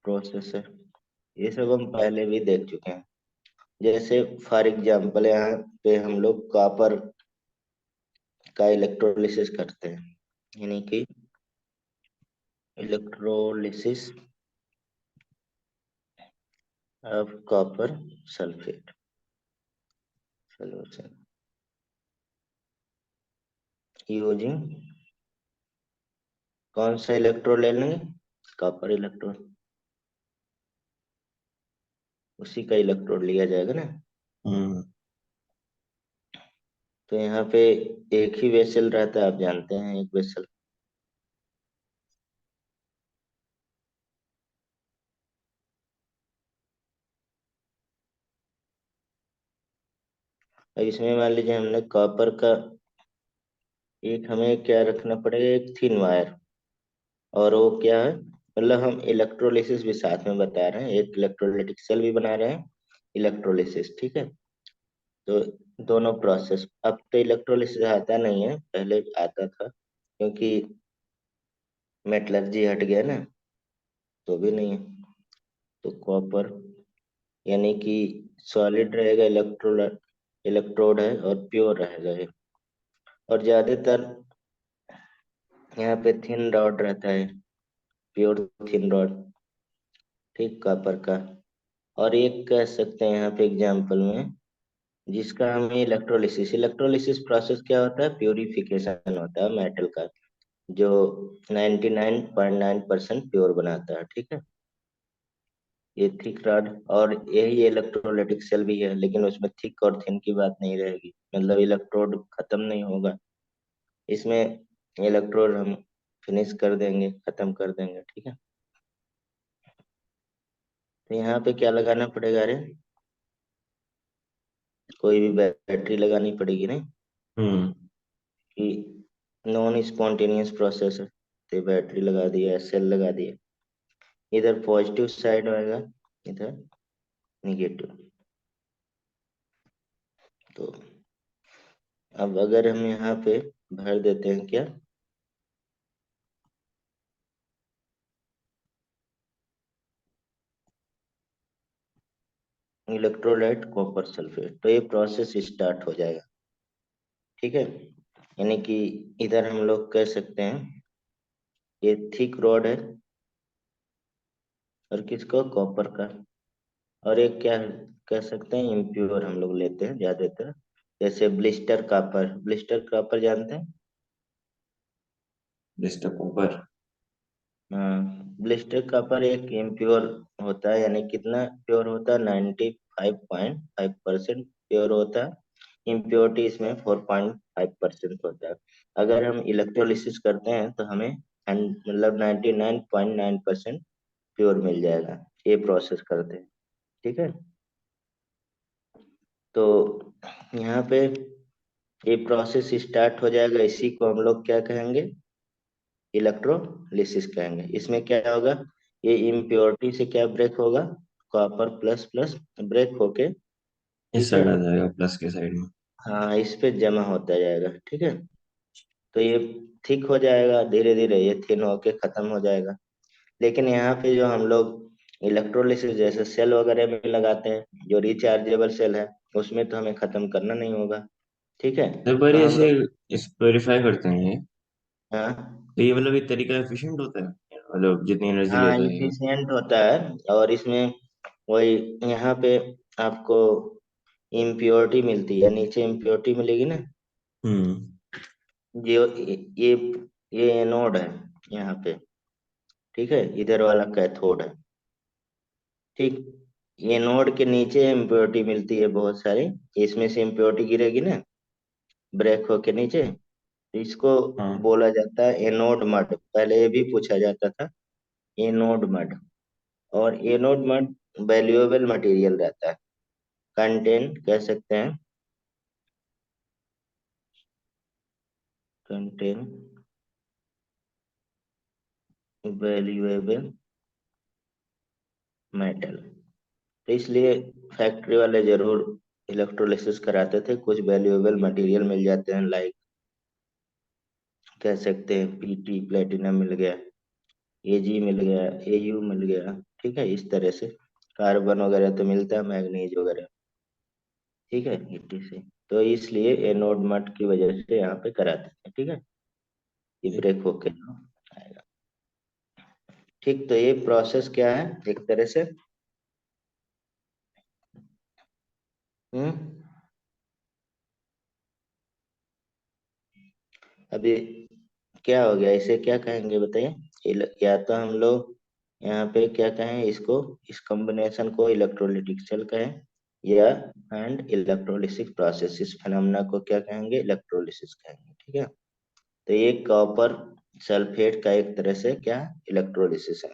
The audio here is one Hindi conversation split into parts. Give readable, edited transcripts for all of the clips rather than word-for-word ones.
प्रोसेस है, ये सब हम पहले भी देख चुके हैं। जैसे फॉर एग्जाम्पल यहाँ पे हम लोग कॉपर का इलेक्ट्रोलिसिस करते हैं, यानी कि electrolysis of copper sulphate solution using कौन सा इलेक्ट्रोड ले लेंगे, कॉपर इलेक्ट्रोड, उसी का इलेक्ट्रोड लिया जाएगा ना। हम्म। तो यहाँ पे एक ही वेसल रहता है, आप जानते हैं, एक वेसल। और इसमें मान लीजिए हमने कॉपर का एक, हमें क्या रखना पड़ेगा, एक थिन वायर। और वो क्या है, मतलब हम इलेक्ट्रोलिसिस भी साथ में बता रहे हैं, एक इलेक्ट्रोलाइटिक सेल भी बना रहे हैं, इलेक्ट्रोलिसिस, ठीक है। तो दोनों प्रोसेस, अब तो इलेक्ट्रोलिसिस आता नहीं है, पहले आता था, क्योंकि मेटलर्जी हट गया ना, तो भी नहीं है। तो कॉपर यानी कि सॉलिड रहेगा, इलेक्ट्रोड है, और प्योर रहेगा ये। और ज्यादातर यहाँ पे थिन रॉड रहता है, प्योर थिन रॉड, ठीक, कॉपर का। और एक कह सकते हैं यहाँ पे एग्जाम्पल में, जिसका हमें इलेक्ट्रोलिसिस, इलेक्ट्रोलिसिस प्रोसेस क्या होता है, प्योरिफिकेशन होता है मेटल का, जो 99.9% प्योर बनाता है, ठीक है। ये थिक रॉड, और यही इलेक्ट्रोलाइटिक सेल भी है, लेकिन उसमें थिक और थिन की बात नहीं रहेगी, मतलब इलेक्ट्रोड खत्म नहीं होगा इसमें, इलेक्ट्रोड हम फिनिश कर देंगे, खत्म कर देंगे, ठीक है। तो यहाँ पे क्या लगाना पड़ेगा, अरे कोई भी बैटरी लगानी पड़ेगी नहीं, हम्म। कि नॉन स्पॉन्टेनियस प्रोसेस है, तो बैटरी लगा दिया, सेल लगा दिया, इधर पॉजिटिव साइड होएगा, इधर निगेटिव। तो अब अगर हम यहाँ पे भर देते हैं क्या, इलेक्ट्रोलाइट कॉपर सल्फेट, तो ये प्रोसेस स्टार्ट हो जाएगा, ठीक है। यानी कि इधर हम लोग कह सकते हैं ये थिक रॉड है, और किसका, कॉपर का। और एक क्या कह सकते हैं, इम्प्योर हम लोग लेते हैं ज्यादातर, जैसे ब्लिस्टर कॉपर, ब्लिस्टर कॉपर जानते हैं। डिस्टर्ब ऊपर। हाँ, ब्लिस्टर कॉपर एक इम्प्योर होता है, यानी कितना प्योर होता है, 95.5% प्योर होता है। इम्प्योरिटी इसमें 4.5% होता है। अगर हम इलेक्ट्रोलिसिस करते हैं तो हमें मतलब 99.9% प्योर मिल जाएगा, ये प्रोसेस करते हैं, ठीक है। तो यहाँ पे ये प्रोसेस स्टार्ट हो जाएगा, इसी को हम लोग क्या कहेंगे, इलेक्ट्रोलिसिस कहेंगे। इसमें क्या होगा, ये इम्प्योरिटी से क्या ब्रेक होगा, कॉपर प्लस प्लस ब्रेक होके, इस ठीक है, साइड आ जाएगा प्लस के साइड में। हाँ, इस पे जमा होता जाएगा, ठीक है। तो ये थिक हो जाएगा धीरे धीरे, ये थिन होके खत्म हो जाएगा। लेकिन यहाँ पे जो हम लोग इलेक्ट्रोलिसिस जैसे सेल वगैरह में लगाते हैं, जो रिचार्जेबल सेल है, उसमें तो हमें खत्म करना नहीं होगा, ठीक है। तो पर तो ये हम ऐसे लोग, इस प्योरीफाई करते हैं ये, हाँ तो ये मतलब ये तरीका एफिशिएंट होता है, मतलब जितनी एनर्जी हाँ, लेता है ये। इफिशियंट होता है। और इसमें वही, यहाँ पे आपको इम्प्योरिटी मिलती है, नीचे इम्प्योरिटी मिलेगी ना, हम्म। जो ये एनोड है यहाँ पे, ठीक है, इधर वाला कैथोड है, ठीक। ये नोड के नीचे इम्प्योरिटी मिलती है बहुत सारी, इसमें से इम्प्योरिटी गिरेगी ना, ब्रेक होके नीचे, तो इसको हाँ। बोला जाता है एनोड मड, पहले ये भी पूछा जाता था, एनोड मड। और एनोड मड वैल्यूएबल मटेरियल रहता है, कंटेन कह सकते हैं, कंटेन वैल्यूएबल मेटल। तो इसलिए फैक्ट्री वाले जरूर इलेक्ट्रोलिसिस कराते थे, कुछ वैल्यूएबल मटेरियल मिल जाते हैं, लाइक कह सकते हैं पीटी, प्लेटिनम मिल गया, एजी मिल गया, एयू मिल गया, ठीक है, इस तरह से कार्बन वगैरह तो मिलता है, मैग्नीज वगैरह, ठीक है, गिट्टी से। तो इसलिए एनोड मट की वजह से यहाँ पे कराते हैं, ठीक है, ये ब्रेक होके आएगा। ठीक, तो ये प्रोसेस क्या है एक तरह से। हम्म अभी क्या हो गया, इसे क्या कहेंगे बताइए। या तो हम लोग यहाँ पे क्या कहें इसको, इस कॉम्बिनेशन को इलेक्ट्रोलिटिक सेल कहें, या एंड इलेक्ट्रोलिसिस प्रोसेस, इस फिनोमेना को क्या कहेंगे, इलेक्ट्रोलिसिस कहेंगे, ठीक है। तो ये कॉपर सल्फेट का एक तरह से क्या इलेक्ट्रोलिसिस है।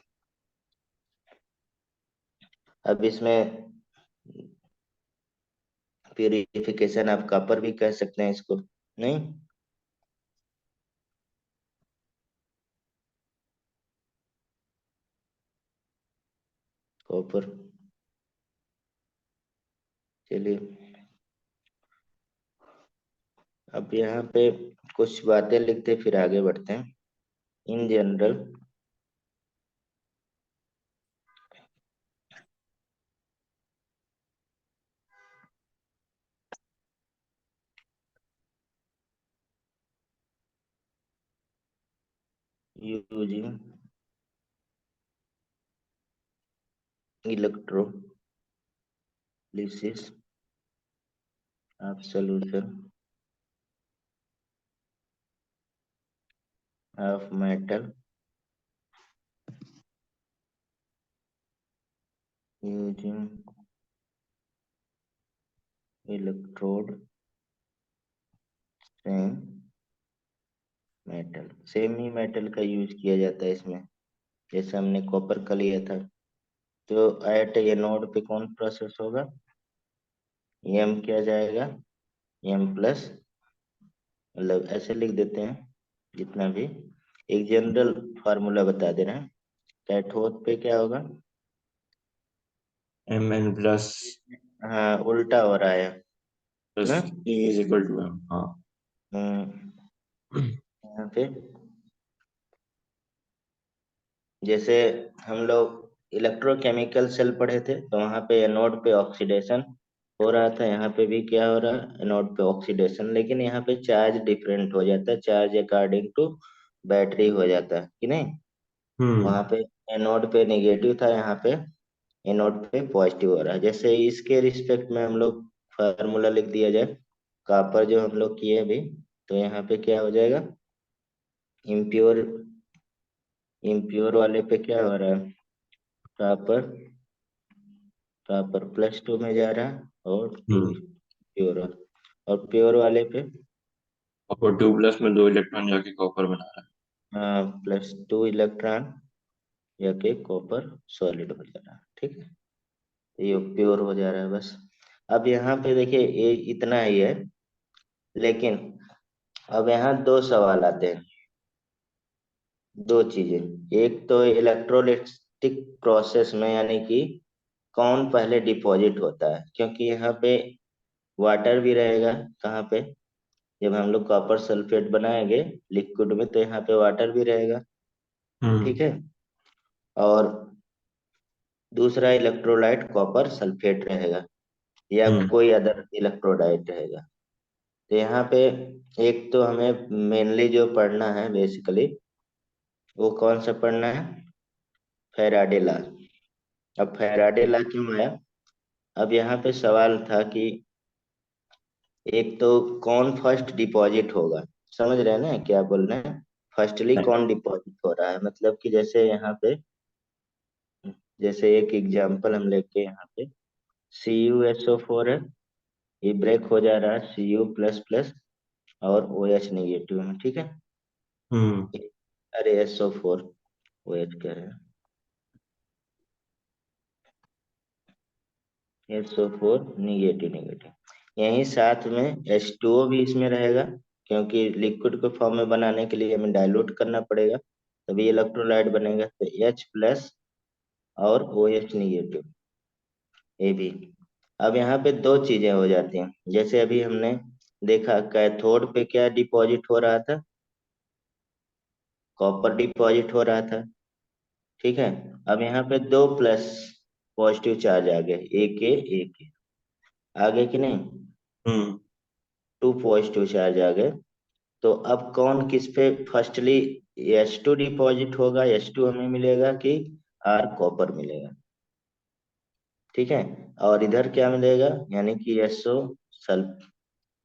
अब इसमें प्यूरिफिकेशन आप कॉपर भी कह सकते हैं इसको, नहीं। कॉपर, चलिए अब यहाँ पे कुछ बातें लिखते फिर आगे बढ़ते हैं। In general using electrolysis of solution of metal using electrode same metal, same he metal का यूज किया जाता है इसमें, जैसे हमने कॉपर का लिया था। तो एट ए नोड पे कौन प्रोसेस होगा, एम क्या जाएगा, एम प्लस, मतलब ऐसे लिख देते हैं जितना भी, एक जनरल फार्मूला बता दे रहे हैं। कैथोड पे क्या होगा, Mn प्लस हाँ उल्टा हो रहा है प्लस ना। E is equal to M, हाँ। यहाँ पे जैसे हम लोग इलेक्ट्रोकेमिकल सेल पढ़े थे, तो वहां पे एनोड पे ऑक्सीडेशन हो रहा था, यहाँ पे भी क्या हो रहा है, एनोड पे ऑक्सीडेशन, लेकिन यहाँ पे चार्ज डिफरेंट हो जाता है, चार्ज अकॉर्डिंग टू बैटरी हो जाता है कि नहीं। हम्म। वहां पे एनोड पे नेगेटिव था, यहाँ पे एनोड पे पॉजिटिव हो रहा है। जैसे इसके रिस्पेक्ट में हम लोग फार्मूला लिख दिया जाए, कॉपर जो हम लोग किए अभी, तो यहाँ पे क्या हो जाएगा, इम्प्योर, इम्प्योर वाले पे क्या हो रहा है, कॉपर, कॉपर +2 में जा रहा है, और टू हम्म। प्योर, और प्योर वाले पे कॉपर 2 प्लस में 2 इलेक्ट्रॉन जाके कॉपर बना रहा +2 इलेक्ट्रॉन जाके कॉपर सॉलिड हो जा रहा है, ठीक है, ये प्योर हो जा रहा है बस। अब यहाँ पे देखिए ये इतना ही है, लेकिन अब यहाँ दो सवाल आते हैं, दो चीजें। एक तो इलेक्ट्रोलिटिक प्रोसेस में यानी कि कौन पहले डिपॉजिट होता है, क्योंकि यहाँ पे वाटर भी रहेगा, कहाँ पे, जब हम लोग कॉपर सल्फेट बनाएंगे लिक्विड में, तो यहाँ पे वाटर भी रहेगा, है। ठीक है, और दूसरा इलेक्ट्रोलाइट कॉपर सल्फेट रहेगा, या हम्म। कोई अदर इलेक्ट्रोलाइट रहेगा। तो यहाँ पे एक तो हमें मेनली जो पढ़ना है बेसिकली, वो कौन सा पढ़ना है, फैराडे लॉ। अब फैराडे लॉ क्यों आया, अब यहाँ पे सवाल था कि एक तो कौन फर्स्ट डिपॉजिट होगा, समझ रहे हैं ना क्या बोल रहे हैं, फर्स्टली नहीं। कौन डिपॉजिट हो रहा है, मतलब कि जैसे यहाँ पे, जैसे एक एग्जांपल हम लेके यहाँ पे CuSO4 है, ये ब्रेक हो जा रहा है Cu++ और OH नेगेटिव में, ठीक है, हम्म। अरे SO4, OH कह रहे हैं, SO4 नेगेटिव नेगेटिव, यहीं साथ में H2O भी इसमें रहेगा, क्योंकि लिक्विड को फॉर्म में बनाने के लिए हमें डाइल्यूट करना पड़ेगा, तभी इलेक्ट्रोलाइट बनेगा, तो H+ और OH नेगेटिव, ये भी। अब यहाँ पे दो चीजें हो जाती हैं, जैसे अभी हमने देखा कैथोड पे क्या डिपॉजिट हो रहा था, कॉपर डिपॉजिट हो रहा था, ठीक है। अब यहाँ पे दो प्लस पॉजिटिव चार्ज आ गए, एक आगे कि नहीं, हम्म। टू पॉजिटिव चार्ज आ गए। तो अब कौन किस पे फर्स्टली H2 डिपॉजिट होगा, H2 हमें मिलेगा कि आर कॉपर मिलेगा। ठीक है। और इधर क्या मिलेगा, यानी कि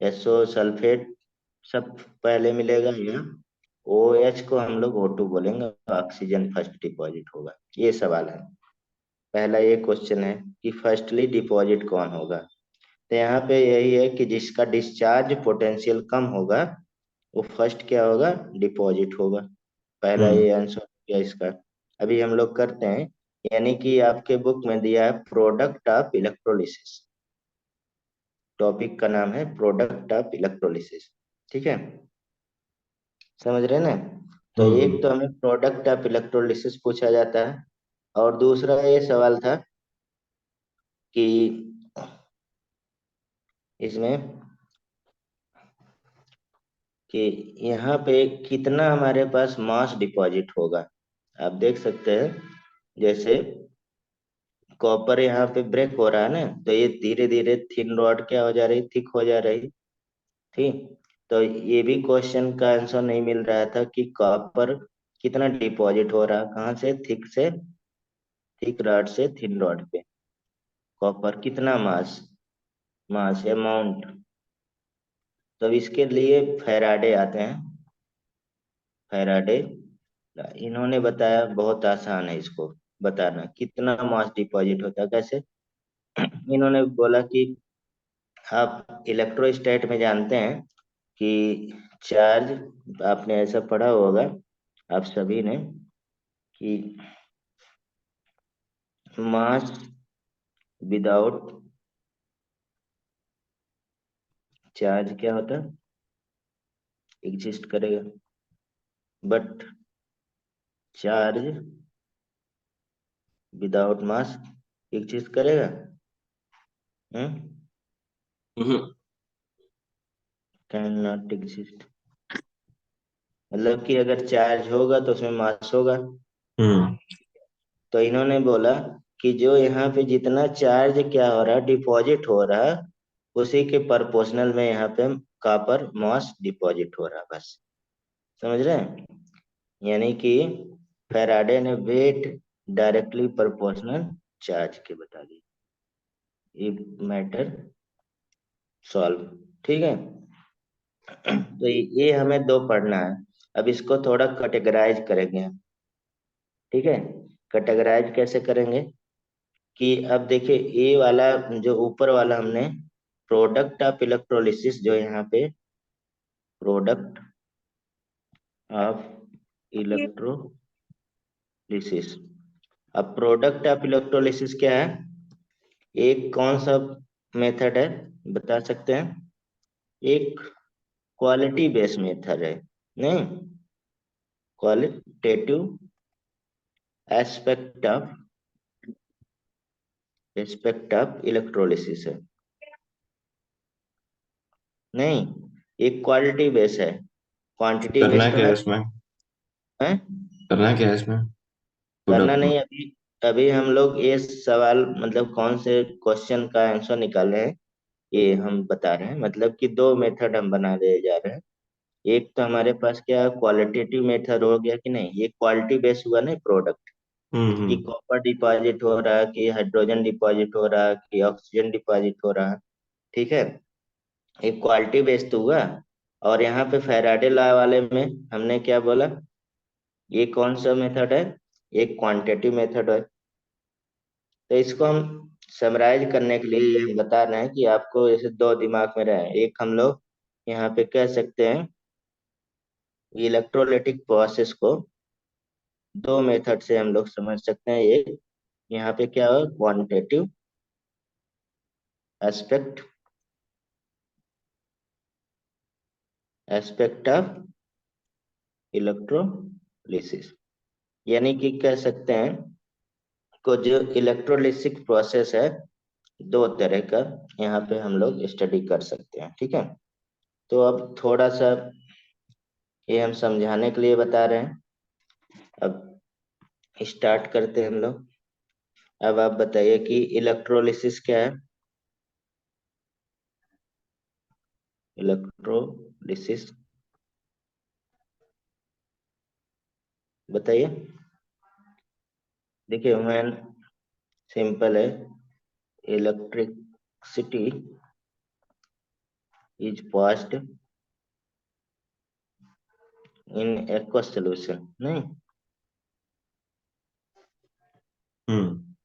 एसओ सल्फेट सब पहले मिलेगा, या ओ एच को हम लोग O2 बोलेंगे, ऑक्सीजन फर्स्ट डिपॉजिट होगा। ये सवाल है। पहला ये क्वेश्चन है कि फर्स्टली डिपॉजिट कौन होगा। तो यहाँ पे यही है कि जिसका डिस्चार्ज पोटेंशियल कम होगा वो फर्स्ट क्या होगा, डिपॉजिट होगा। पहला हम्म। ये आंसर हो गया इसका। अभी हम लोग करते हैं, यानी कि आपके बुक में दिया है प्रोडक्ट ऑफ इलेक्ट्रोलिसिस। टॉपिक का नाम है प्रोडक्ट ऑफ इलेक्ट्रोलिसिस। ठीक है, समझ रहे हैं ना। तो एक तो हम्म। हमें प्रोडक्ट ऑफ इलेक्ट्रोलिसिस पूछा जाता है, और दूसरा ये सवाल था कि इसमें कि यहाँ पे कितना हमारे पास मास डिपॉजिट होगा। आप देख सकते हैं, जैसे कॉपर यहाँ पे ब्रेक हो रहा है ना, तो ये धीरे धीरे थिन रॉड क्या हो जा रही, थिक हो जा रही। ठीक। तो ये भी क्वेश्चन का आंसर नहीं मिल रहा था कि कॉपर कितना डिपॉजिट हो रहा, कहाँ से, थिक से, थिक रॉड से थिन रॉड पे कॉपर कितना मास, मास अमाउंट। तो इसके लिए फैराडे आते हैं, फैराडे। इन्होंने बताया, बहुत आसान है इसको बताना, कितना मास डिपॉजिट होता है कैसे। इन्होंने बोला कि आप इलेक्ट्रोस्टैट में जानते हैं कि चार्ज, आपने ऐसा पढ़ा होगा आप सभी ने कि मास विदाउट चार्ज क्या होता है, एग्जिस्ट करेगा, but charge without mass exist करेगा। हम्म, हम्म। कैन नॉट एग्जिस्ट, मतलब कि अगर चार्ज होगा तो उसमें मास होगा। हम्म। तो इन्होंने बोला कि जो यहाँ पे जितना चार्ज क्या हो रहा, डिपॉजिट हो रहा, उसी के प्रोपोर्शनल में यहाँ पे कॉपर मास डिपॉजिट हो रहा, बस। समझ रहे हैं, यानी कि फैराडे ने वेट डायरेक्टली प्रोपोर्शनल चार्ज के बता दी। ये मैटर सॉल्व। ठीक है। तो ये हमें दो पढ़ना है। अब इसको थोड़ा कैटेगराइज करेंगे। ठीक है, कैटेगराइज कैसे करेंगे कि अब देखिए ये वाला, जो ऊपर वाला हमने प्रोडक्ट ऑफ इलेक्ट्रोलिसिस, जो यहाँ पे प्रोडक्ट ऑफ इलेक्ट्रोलिसिस। अब प्रोडक्ट ऑफ इलेक्ट्रोलिसिस क्या है, एक कौन सा मेथड है बता सकते हैं, एक क्वालिटी बेस्ड मेथड है, नहीं, क्वालिटेटिव एस्पेक्ट ऑफ इलेक्ट्रोलिसिस है, नहीं, एक क्वालिटी बेस है, क्वांटिटी करना बेस तो क्या है नहीं इसमें? है। करना क्या है इसमें करना प्रोडक्ट में? नहीं, अभी अभी हम लोग ये सवाल, मतलब कौन से क्वेश्चन का आंसर निकाले हैं ये हम बता रहे हैं। मतलब कि दो मेथड हम बना दे जा रहे हैं। एक तो हमारे पास क्या क्वालिटेटिव मेथड हो गया कि नहीं, ये क्वालिटी बेस हुआ नहीं प्रोडक्ट, कि हम्म। कॉपर डिपॉजिट हो रहा, कि हाइड्रोजन डिपॉजिट हो रहा, कि ऑक्सीजन डिपॉजिट हो रहा। ठीक है, एक क्वालिटी बेस तो हुआ। और यहाँ पे फैराडे लॉ वाले में हमने क्या बोला, ये कौन सा मेथड है, एक क्वांटिटेटिव मेथड है। तो इसको हम समराइज करने के लिए ये बता रहे हैं कि आपको जैसे दो दिमाग में रहे, एक हम लोग यहाँ पे कह सकते हैं इलेक्ट्रोलिटिक प्रोसेस को दो मेथड से हम लोग समझ सकते हैं। एक यहाँ पे क्या हो, quantitative aspect, aspect of electrolysis, यानी कि कह सकते हैं को जो इलेक्ट्रोलिसिक प्रोसेस है, दो तरह का यहाँ पे हम लोग स्टडी कर सकते हैं। ठीक है, तो अब थोड़ा सा ये हम समझाने के लिए बता रहे हैं। अब स्टार्ट करते हैं हम लोग। अब आप बताइए कि इलेक्ट्रोलिसिस क्या है। इलेक्ट्रोलिसिस बताइए। देखिए मैन, सिंपल है। Electricity is passed in aqueous solution, नहीं। हम्म।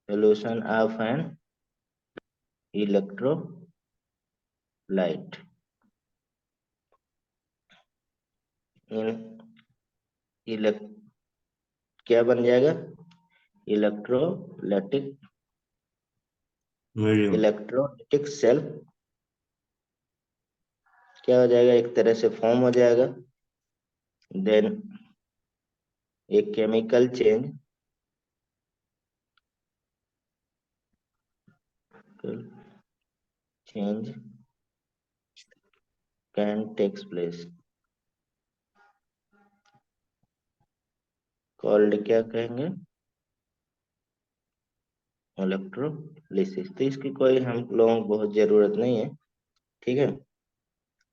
Solution of an electrolyte in elect क्या बन जाएगा? Electrolytic, medium. इलेक्ट्रोलाइटिक सेल क्या हो जाएगा? एक तरह से फॉर्म हो जाएगा। देन एक chemical change can takes place, called क्या कहेंगे? इलेक्ट्रोलिसिस। तो इसकी कोई हम लोगों को बहुत जरूरत नहीं है, ठीक है।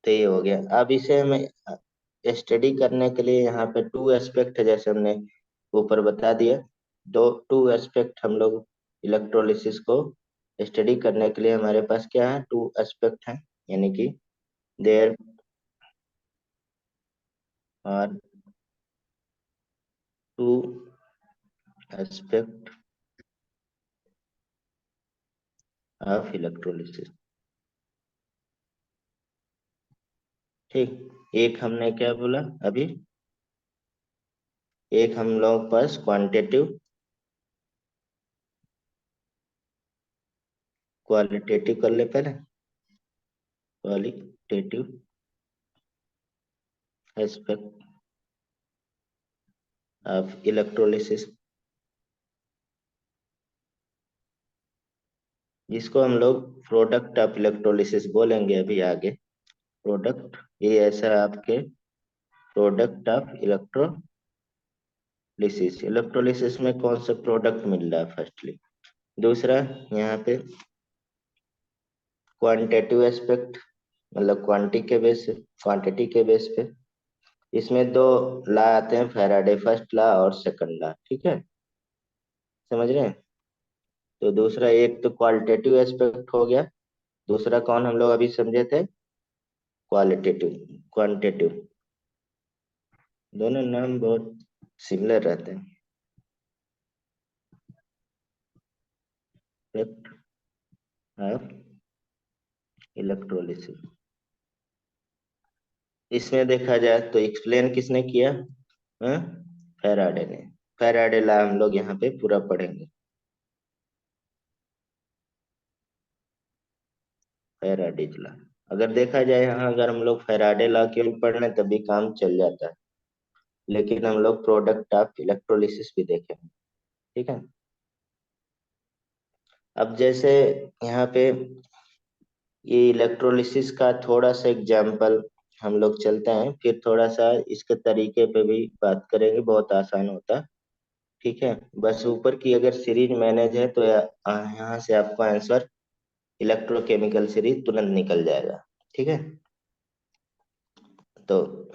तो ये हो गया। अब इसे हमें स्टडी करने के लिए यहाँ पे टू एस्पेक्ट है, जैसे हमने ऊपर बता दिया। दो टू एस्पेक्ट हम लोग इलेक्ट्रोलिसिस को स्टडी करने के लिए हमारे पास क्या है? टू एस्पेक्ट है, यानी कि there are two aspect of electrolysis, ठीक। एक हमने क्या बोला अभी? एक हम लोग पास क्वांटिटेटिव, क्वालिटेटिव कर ले पहले। क्वालिटेटिव एस्पेक्ट ऑफ इलेक्ट्रोलिसिस, जिसको हम लोग प्रोडक्ट ऑफ इलेक्ट्रोलिसिस बोलेंगे अभी आगे। प्रोडक्ट, ये ऐसा है आपके प्रोडक्ट ऑफ इलेक्ट्रोलिसिस। इलेक्ट्रोलिसिस में कौन सा प्रोडक्ट मिल रहा है फर्स्टली। दूसरा यहाँ पे क्वांटिटेटिव एस्पेक्ट, मतलब क्वांटिटी के बेस पे। इसमें दो लॉ आते हैं, फैराडे फर्स्ट लॉ और सेकंड लॉ, ठीक है। समझ रहे हैं? तो दूसरा, एक तो क्वालिटेटिव एस्पेक्ट हो गया, दूसरा कौन हम लोग अभी समझे थे? Qualitative, quantitative. दोनों नाम बहुत सिमिलर रहते हैं। इलेक्ट्रोलिसिस, इसमें देखा जाए तो एक्सप्लेन किसने किया? हाँ? फैराडे ने। फैराडे ला हम लोग यहाँ पे पूरा पढ़ेंगे। फैराडेज ला, अगर देखा जाए यहाँ, अगर हम लोग फैराडे ला केवल पढ़ लें तभी काम चल जाता है, लेकिन हम लोग प्रोडक्ट ऑफ इलेक्ट्रोलिसिस भी देखेंगे, ठीक है। अब जैसे यहाँ पे ये इलेक्ट्रोलिसिस का थोड़ा सा एग्जाम्पल हम लोग चलते हैं, फिर थोड़ा सा इसके तरीके पे भी बात करेंगे, बहुत आसान होता है, ठीक है। बस ऊपर की अगर सीरीज मैनेज है तो यहाँ से आपको आंसर इलेक्ट्रोकेमिकल सीरीज तुरंत निकल जाएगा, ठीक है। तो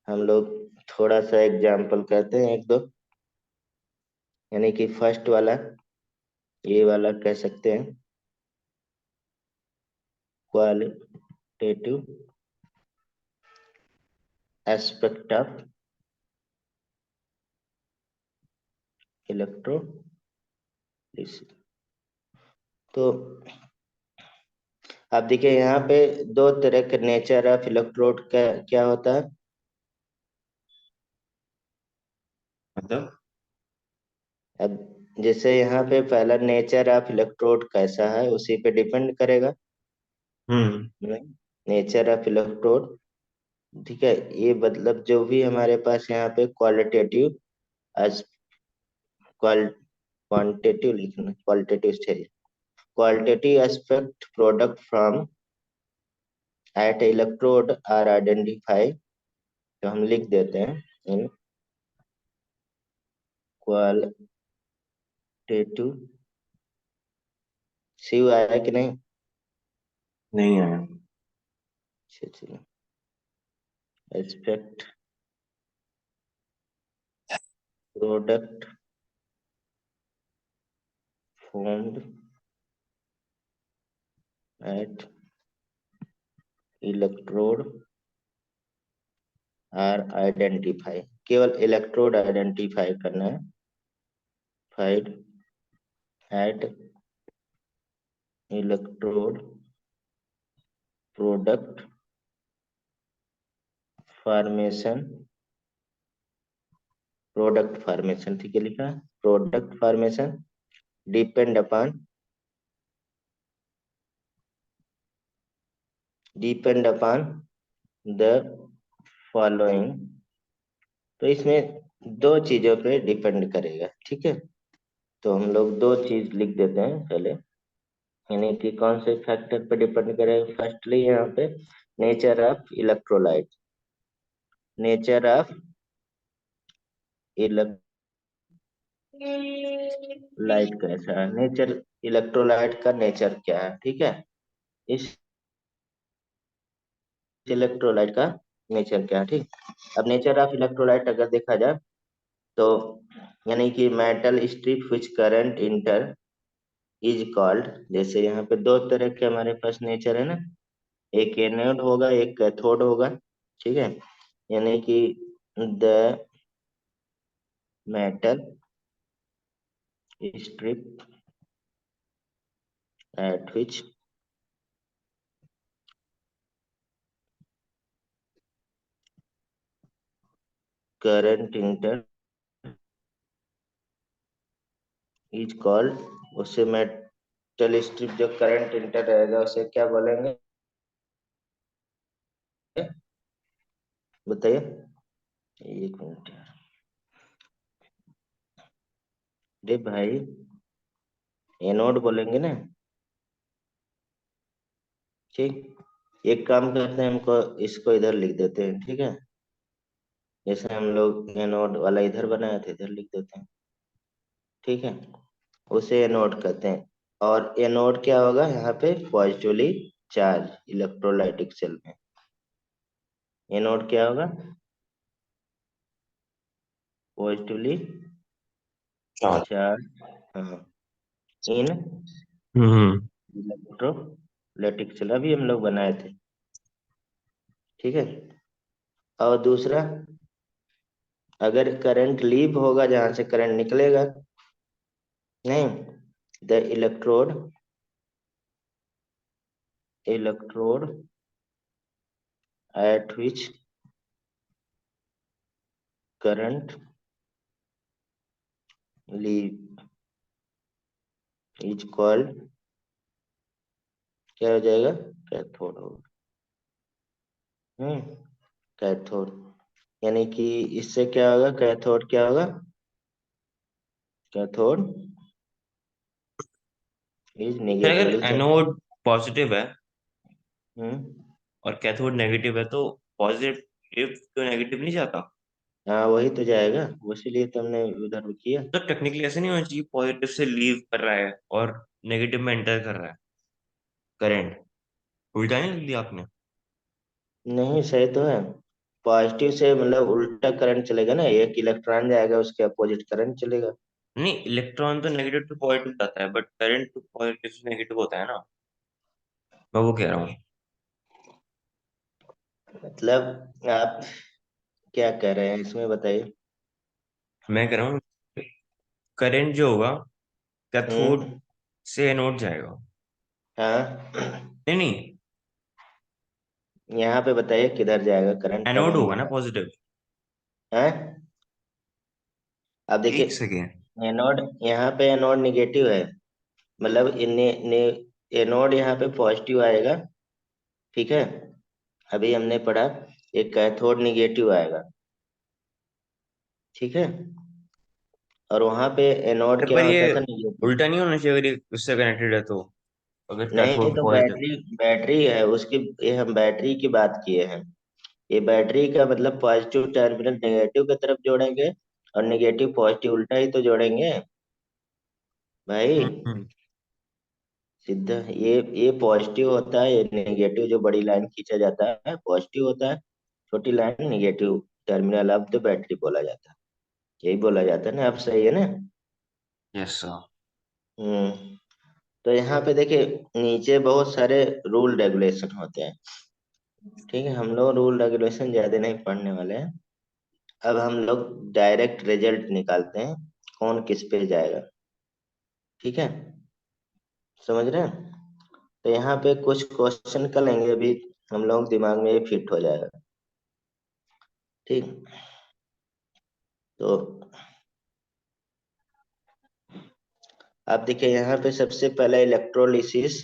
हम लोग थोड़ा सा एग्जाम्पल कहते हैं एक दो, यानी कि फर्स्ट वाला, ये वाला कह सकते हैं क्वालिटेटिव एस्पेक्ट ऑफ इलेक्ट्रोलिसिस। तो आप देखिए यहाँ पे दो तरह के नेचर ऑफ इलेक्ट्रोड का क्या होता है। मतलब। अब जैसे यहाँ पे पहला, नेचर ऑफ इलेक्ट्रोड कैसा है उसी पे डिपेंड करेगा। हम्म। नेचर ऑफ इलेक्ट्रोड, ठीक है। ये मतलब जो भी हमारे पास यहाँ पे क्वालिटेटिव एज क्वांटिटेटिव लिखना, qualitative stage, qualitative aspect product from at electrode are identified, तो हम लिख देते हैं इन क्वालिटेटिव सीयू आया कि नहीं? नहीं आया। अच्छा चलो। Expect product formed at electrode are identify, केवल इलेक्ट्रोड आइडेंटिफाई करना है। Find at electrode product formation, product formation ठीक है लिखा है, product formation depend upon, depend upon the following. तो इसमें दो चीजों पे डिपेंड करेगा, ठीक है। तो हम लोग दो चीज लिख देते हैं पहले, यानी कि कौन से फैक्टर पे डिपेंड करेगा। फर्स्टली यहाँ पे nature of electrolyte, nature of electrolyte कैसा है, नेचर इलेक्ट्रोलाइट का नेचर क्या है, ठीक है। इस इलेक्ट्रोलाइट का नेचर क्या है, ठीक। अब नेचर ऑफ इलेक्ट्रोलाइट अगर देखा जाए तो, यानी कि metal strip which current enter is called, जैसे यहाँ पे दो तरह के हमारे पास नेचर है ना, एक एनोड होगा एक कैथोड होगा, ठीक है। यानी कि the metal strip eight which current enter is called, उससे मेटल स्ट्रिप जो करंट इंटर रहेगा उसे क्या बोलेंगे, बताइए। एक मिनट यार, अरे भाई एनोड बोलेंगे ना, ठीक। एक काम करते हैं, हमको इसको इधर लिख देते हैं, ठीक है। जैसे हम लोग एनोड वाला इधर बनाए थे, इधर लिख देते हैं, ठीक है। उसे एनोड कहते हैं। और एनोड क्या होगा यहाँ पे, पॉजिटिवली चार्ज इलेक्ट्रोलाइटिक सेल में। एनोड क्या होगा, पॉजिटिवली चार। चार्ज, हाँ, इन हम्म। इलेक्ट्रोलाइटिक सेल अभी हम लोग बनाए थे, ठीक है। और दूसरा, अगर करंट लीव होगा जहां से करंट निकलेगा, नहीं, the electrode eight which current leave is called, क्या हो जाएगा, कैथोड होगा। हम्म, कैथोड। यानी कि इससे क्या होगा, कैथोड क्या होगा, कैथोड इज अगर निगेटिवली चार्ज। एनोड पॉजिटिव है हम्म, और कैथोड नेगेटिव है तो पॉजिटिव तो नेगेटिव नहीं जाता। हाँ वही तो जाएगा, इसीलिए तो हमने उधर किया। तो टेक्निकली ऐसे नहीं होना चाहिए, पॉजिटिव से लीव कर रहा है और नेगेटिव में एंटर कर रहा है करंट। उल्टा नहीं लिख दिया आपने। नहीं सही तो है, पॉजिटिव से मतलब उल्टा करंट चलेगा ना, एक इलेक्ट्रॉन जाएगा उसके अपोजिट करंट चलेगा। नहीं, इलेक्ट्रॉन तो नेगेटिव टू पॉजिटिव जाता है बट करंट टू पॉजिटिव से नेगेटिव होता है ना। मैं वो कह रहा हूँ। मतलब आप क्या कह रहे हैं इसमें बताइए। मैं कह रहा हूँ करंट जो होगा कैथोड हम्म, से एनोड जाएगा। हाँ, नहीं नहीं, यहाँ पे बताइए किधर जाएगा करंट, तब एनोड हम होगा ना बता। पॉजिटिव। हैं, अब एक देखिए, सेकेंड। एनोड यहाँ पे एनोड निगेटिव है, मतलब एनोड यहाँ पे पॉजिटिव आएगा, ठीक है। अभी हमने पढ़ा एक कैथोड निगेटिव आएगा, ठीक है। और वहां पे एनोड क्या पर ये होता था, निगेटिव। उल्टा नहीं होना चाहिए अगर ये उससे कनेक्टेड है तो। अगर नहीं कैथोड तो पॉजिटिव। बैटरी, बैटरी है उसकी, ये हम बैटरी की बात किए हैं। ये बैटरी का मतलब पॉजिटिव टर्मिनल नेगेटिव की तरफ जोड़ेंगे, और निगेटिव पॉजिटिव उल्टा ही तो जोड़ेंगे भाई। हम्म। सीधा ये पॉजिटिव होता है, ये नेगेटिव जो बड़ी लाइन खींचा जाता है पॉजिटिव होता है, छोटी line negative. Terminal of the battery बोला जाता है, यही बोला जाता है ना। अब सही है ना। Yes sir. हम्म। तो यहाँ पे देखिए, नीचे बहुत सारे रूल रेगुलेशन होते हैं। ठीक है, हम लोग रूल रेगुलेशन ज्यादा नहीं पढ़ने वाले हैं। अब हम लोग डायरेक्ट रिजल्ट निकालते हैं, कौन किस पे जाएगा। ठीक है, समझ रहे हैं। तो यहाँ पे कुछ क्वेश्चन कर लेंगे अभी, हम लोग दिमाग में ये फिट हो जाएगा। ठीक। तो आप देखिए यहाँ पे सबसे पहला, electrolysis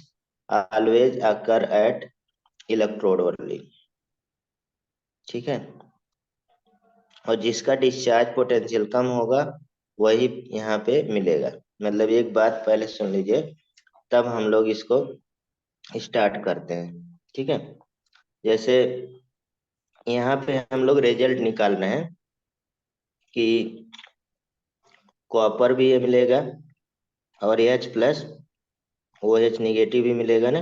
always occur at electrode only. ठीक है, और जिसका डिस्चार्ज पोटेंशियल कम होगा वही यहाँ पे मिलेगा। मतलब एक बात पहले सुन लीजिए, तब हम लोग इसको स्टार्ट करते हैं। ठीक है, जैसे यहाँ पे हम लोग रिजल्ट निकाल रहे हैं कि कॉपर भी ये मिलेगा और H+ OH निगेटिव भी मिलेगा ना।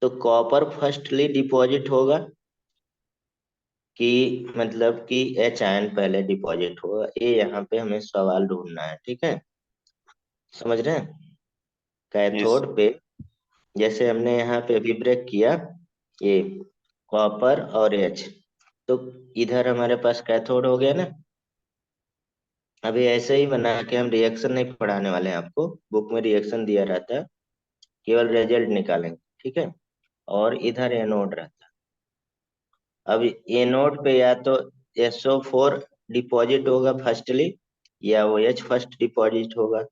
तो कॉपर फर्स्टली डिपॉजिट होगा कि मतलब कि H आयन पहले डिपॉजिट होगा, ये यहाँ पे हमें सवाल ढूंढना है। ठीक है, समझ रहे हैं। यस। कैथोड पे जैसे हमने यहाँ पे अभी ब्रेक किया, ये कॉपर और H, तो इधर हमारे पास कैथोड हो गया ना। अभी ऐसे ही बना के हम रिएक्शन नहीं पढ़ाने वाले हैं आपको, बुक में रिएक्शन दिया रहता है, केवल रिजल्ट निकालेंगे। ठीक है, और इधर एनोड रहता है। अब एनोड पे या तो SO4 डिपॉजिट होगा फर्स्टली, या वो H फर्स्ट डिपॉजिट होगा।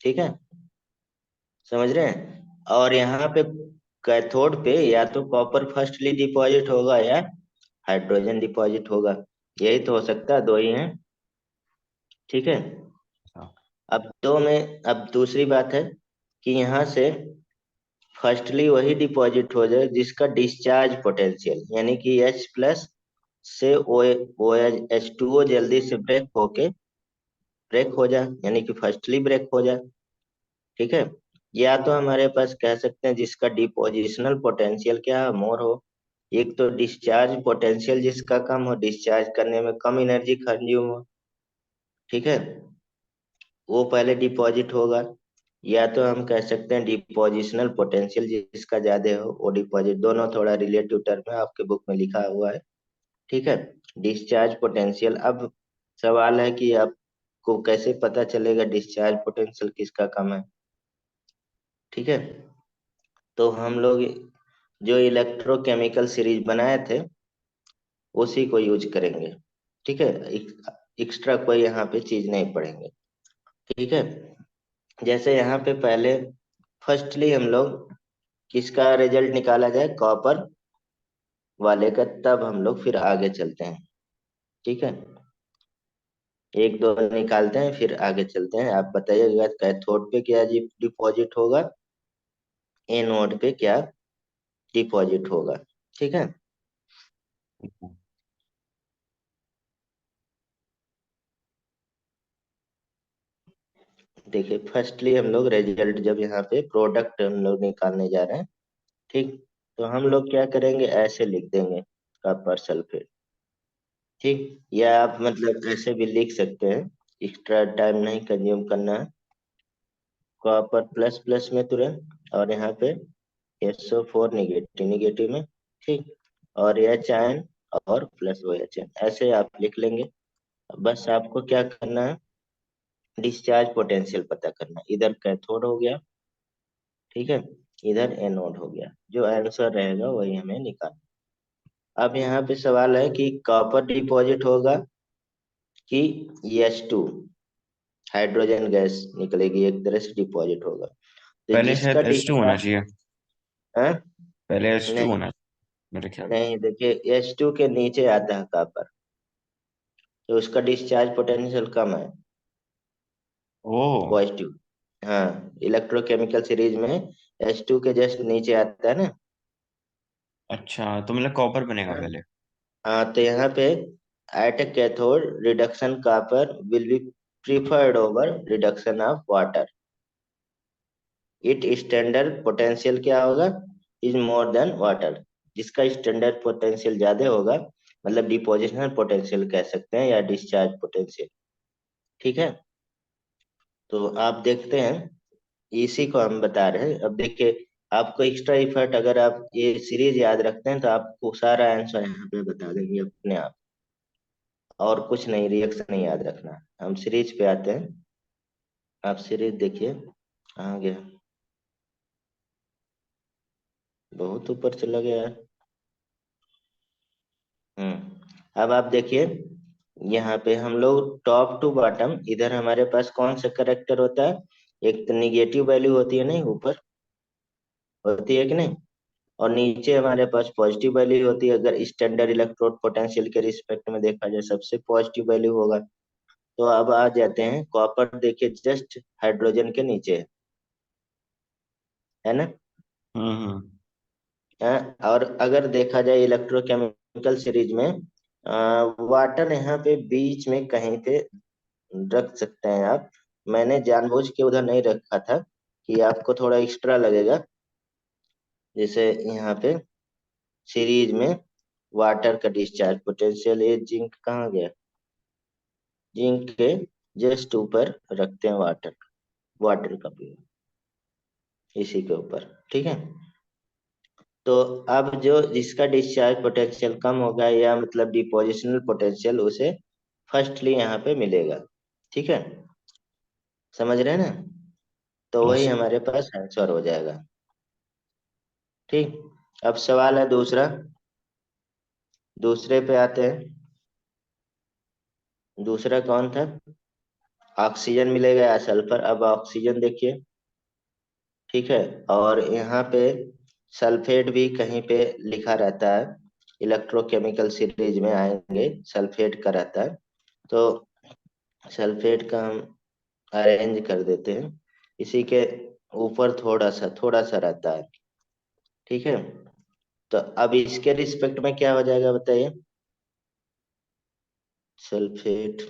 ठीक है, समझ रहे हैं। और यहाँ पे कैथोड पे या तो कॉपर फर्स्टली डिपॉजिट होगा या हाइड्रोजन डिपॉजिट होगा, यही तो हो सकता है, दो ही हैं। ठीक है, अब दो में अब दूसरी बात है कि यहाँ से फर्स्टली वही डिपॉजिट हो जाए जिसका डिस्चार्ज पोटेंशियल, यानी कि H+ से ओ H2O जल्दी से ब्रेक हो जाए, यानी कि फर्स्टली ब्रेक हो जाए। ठीक है, या तो हमारे पास कह सकते हैं जिसका डिपोजिशनल पोटेंशियल क्या है, मोर हो। एक तो डिस्चार्ज पोटेंशियल जिसका कम हो, डिस्चार्ज करने में कम एनर्जी कंज्यूम हो। ठीक है, वो पहले डिपॉजिट होगा। या तो हम कह सकते हैं डिपोजिशनल पोटेंशियल जिसका ज्यादा हो वो डिपॉजिट, दोनों थोड़ा रिलेटिव टर्म है, आपके बुक में लिखा हुआ है। ठीक है, डिस्चार्ज पोटेंशियल। अब सवाल है कि आपको कैसे पता चलेगा डिस्चार्ज पोटेंशियल किसका कम है। ठीक है, तो हम लोग जो इलेक्ट्रोकेमिकल सीरीज बनाए थे उसी को यूज करेंगे। ठीक है, एक्स्ट्रा कोई यहाँ पे चीज नहीं पढ़ेंगे। ठीक है, जैसे यहाँ पे पहले फर्स्टली हम लोग किसका रिजल्ट निकाला जाए, कॉपर वाले का, तब हम लोग फिर आगे चलते हैं। ठीक है, एक दो निकालते हैं फिर आगे चलते हैं। आप बताइएगा कैथोड पे क्या डिपॉजिट होगा, एनोड पे क्या डिपॉजिट होगा। ठीक है, देखिए फर्स्टली हम लोग रिजल्ट, जब यहाँ पे प्रोडक्ट हम लोग निकालने जा रहे हैं, ठीक, तो हम लोग क्या करेंगे, ऐसे लिख देंगे कॉपर सल्फेट। ठीक, या आप मतलब ऐसे भी लिख सकते हैं, एक्स्ट्रा टाइम नहीं कंज्यूम करना है। कॉपर प्लस प्लस में तुरंत, और यहाँ पे SO4 निगेटिव निगेटिव में। ठीक, और एच आयन और प्लस ओ एच एन, ऐसे आप लिख लेंगे। बस आपको क्या करना है, डिस्चार्ज पोटेंशियल पता करना है। इधर कैथोड हो गया, ठीक है, इधर एनोड हो गया, जो आंसर रहेगा वही हमें निकालना। अब यहाँ पे सवाल है कि कॉपर डिपॉजिट होगा कि H2 हाइड्रोजन गैस निकलेगी, एक तरह से डिपॉजिट होगा। तो पहले जिसका शायद H2 होना डिस्चार्ज, चाहिए। हाँ, पहले H2 नहीं होना चाहिए मेरे ख्याल में। नहीं, देखिए H2 के नीचे आता है कॉपर, तो उसका डिस्चार्ज पोटेंशियल कम है, ओह। पॉजिटिव। हाँ, इलेक्ट्रोकेमिकल सीरीज में H2 के जस्ट नीचे आता है ना। अच्छा, तो मतलब कॉपर बनेगा हाँ, पहले। हाँ, तो यहाँ पे at a cathode reduction copper will be preferred over reduction of water. It standard potential क्या होगा, is more than water. जिसका स्टैंडर्ड पोटेंशियल ज्यादा होगा, मतलब डिपोजिशनल पोटेंशियल कह सकते हैं या डिस्चार्ज पोटेंशियल। ठीक है, तो आप देखते हैं, इसी को हम बता रहे हैं। अब देखिए, आपको एक्स्ट्रा इफर्ट, अगर आप ये सीरीज याद रखते हैं तो आपको सारा आंसर यहाँ पे बता देंगे अपने आप, और कुछ नहीं, रिएक्शन नहीं याद रखना। हम सीरीज पे आते हैं। आप सीरीज देखिए, कहाँ गया, बहुत ऊपर चला गया यार। अब आप देखिए, यहाँ पे हम लोग टॉप टू बॉटम, इधर हमारे पास कौन सा करेक्टर होता है, एक तो निगेटिव वैल्यू होती है, नहीं ऊपर होती है कि नहीं, और नीचे हमारे पास पॉजिटिव वैल्यू होती है। अगर स्टैंडर्ड इलेक्ट्रोड पोटेंशियल के रिस्पेक्ट में देखा जाए, सबसे पॉजिटिव वैल्यू होगा। तो अब आ जाते हैं, कॉपर देखिए जस्ट हाइड्रोजन के नीचे है ना। हम्म। और अगर देखा जाए इलेक्ट्रोकेमिकल सीरीज में, वाटर यहाँ पे बीच में कहीं पे रख सकते हैं आप। मैंने जानबूझ के उधर नहीं रखा था कि आपको थोड़ा एक्स्ट्रा लगेगा। जैसे यहाँ पे सीरीज में वाटर का डिस्चार्ज पोटेंशियल, ये जिंक कहाँ गया, जिंक के जस्ट ऊपर रखते हैं वाटर, वाटर का भी इसी के ऊपर। ठीक है, तो अब जो जिसका डिस्चार्ज पोटेंशियल कम होगा, या मतलब डिपोजिशनल पोटेंशियल, उसे फर्स्टली यहाँ पे मिलेगा। ठीक है, समझ रहे हैं ना, तो वही यस। हमारे पास आंसर हो जाएगा। ठीक, अब सवाल है दूसरा, दूसरे पे आते हैं। दूसरा कौन था, ऑक्सीजन मिलेगा या सल्फर। अब ऑक्सीजन देखिए, ठीक है, और यहाँ पे सल्फेट भी कहीं पे लिखा रहता है, इलेक्ट्रोकेमिकल सीरीज में आएंगे सल्फेट का रहता है। तो सल्फेट का हम अरेंज कर देते हैं, इसी के ऊपर थोड़ा सा रहता है। ठीक है, तो अब इसके रिस्पेक्ट में क्या हो जाएगा बताइए, सल्फेट,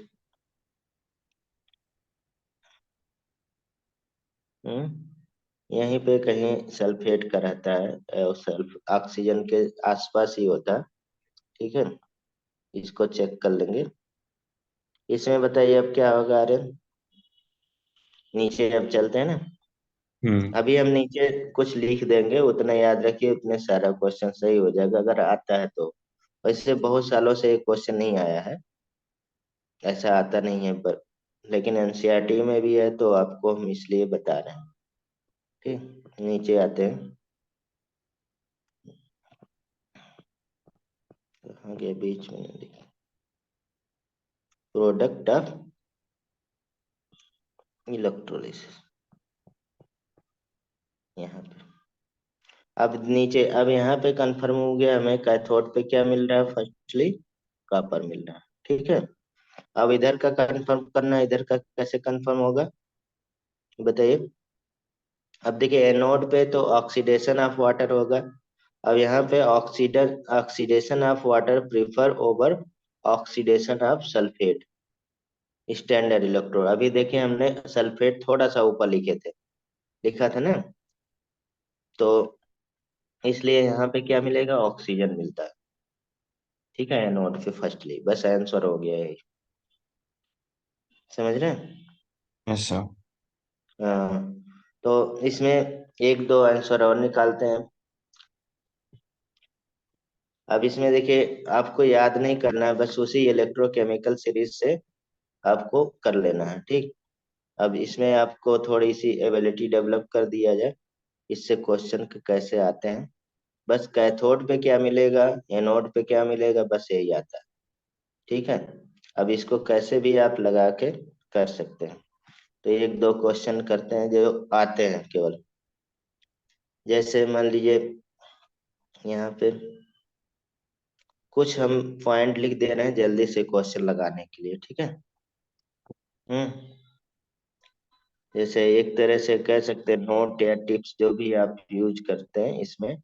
यहीं पे कहीं सल्फेट का रहता है, और सल्फ ऑक्सीजन के आसपास ही होता है। ठीक है, इसको चेक कर लेंगे। इसमें बताइए अब क्या होगा आर्यन, नीचे अब चलते हैं ना। हम्म। अभी हम नीचे कुछ लिख देंगे, उतना याद रखिए, उतने सारा क्वेश्चन सही हो जाएगा अगर आता है तो। वैसे बहुत सालों से एक क्वेश्चन नहीं आया है, ऐसा आता नहीं है, पर लेकिन एनसीईआरटी में भी है, तो आपको हम इसलिए बता रहे हैं। ठीक, नीचे आते हैं, आगे बीच में नहीं दिखा, प्रोडक्ट ऑफ इलेक्ट्रोलिसिस, यहाँ पे। अब नीचे, अब यहाँ पे कंफर्म हो गया हमें कैथोड पे क्या मिल रहा है, फर्स्टली कॉपर मिल रहा है। ठीक है, अब इधर का कंफर्म करना है, इधर का कैसे कंफर्म होगा बताइए। अब देखिए, एनोड पे तो ऑक्सीडेशन ऑफ वाटर होगा। अब यहाँ पे oxidation of water prefer over oxidation of sulphate, standard electrode. अभी देखिए, हमने सल्फेट थोड़ा सा ऊपर लिखे थे, लिखा था ना, तो इसलिए यहाँ पे क्या मिलेगा, ऑक्सीजन मिलता है। ठीक है, एनोड पे फर्स्टली, बस आंसर हो गया है, समझ रहे हैं। Yes sir. हाँ, तो इसमें एक दो आंसर और निकालते हैं। अब इसमें देखिए, आपको याद नहीं करना है, बस उसी इलेक्ट्रोकेमिकल सीरीज से आपको कर लेना है। ठीक, अब इसमें आपको थोड़ी सी एबिलिटी डेवलप कर दिया जाए, इससे क्वेश्चन कैसे आते हैं। बस कैथोड पे क्या मिलेगा, एनोड पे क्या मिलेगा, बस यही आता है। ठीक है, अब इसको कैसे भी आप लगा के कर सकते हैं। तो एक दो क्वेश्चन करते हैं जो आते हैं केवल। जैसे मान लीजिए, यहाँ पे कुछ हम पॉइंट लिख दे रहे हैं जल्दी से क्वेश्चन लगाने के लिए। ठीक है, हम्म, जैसे एक तरह से कह सकते हैं, नोट या टिप्स जो भी आप यूज करते हैं, इसमें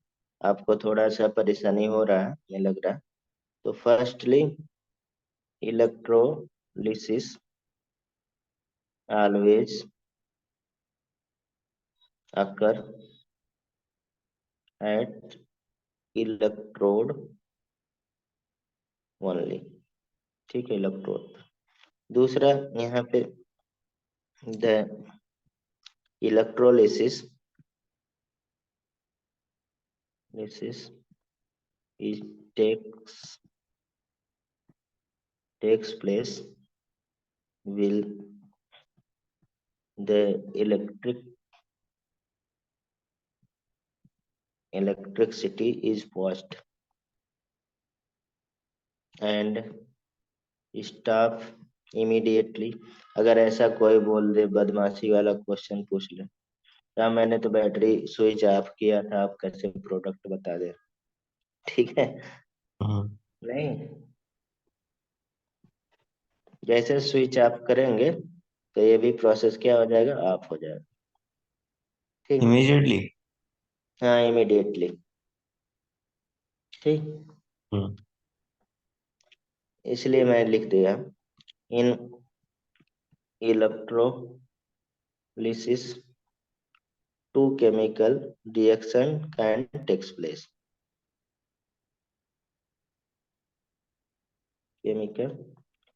आपको थोड़ा सा परेशानी हो रहा है, मुझे लग रहा है। तो firstly electrolysis always occur at electrode only। ठीक है, इलेक्ट्रोड। दूसरा यहाँ पे the electrolysis lysis is takes place will the electricity is passed and stop immediately। अगर ऐसा कोई बोल दे, बदमाशी वाला क्वेश्चन पूछ ले, क्या मैंने तो बैटरी स्विच ऑफ किया था, आप कैसे प्रोडक्ट बता दे। ठीक है। हम्म। नहीं, जैसे स्विच ऑफ करेंगे तो ये भी प्रोसेस क्या हो जाएगा, ऑफ हो जाएगा। ठीक। इमीडिएटली। हाँ, इमीडिएटली। ठीक। हम्म। इसलिए मैं लिख दिया इन electrolysis two chemical reaction can takes place। Chemical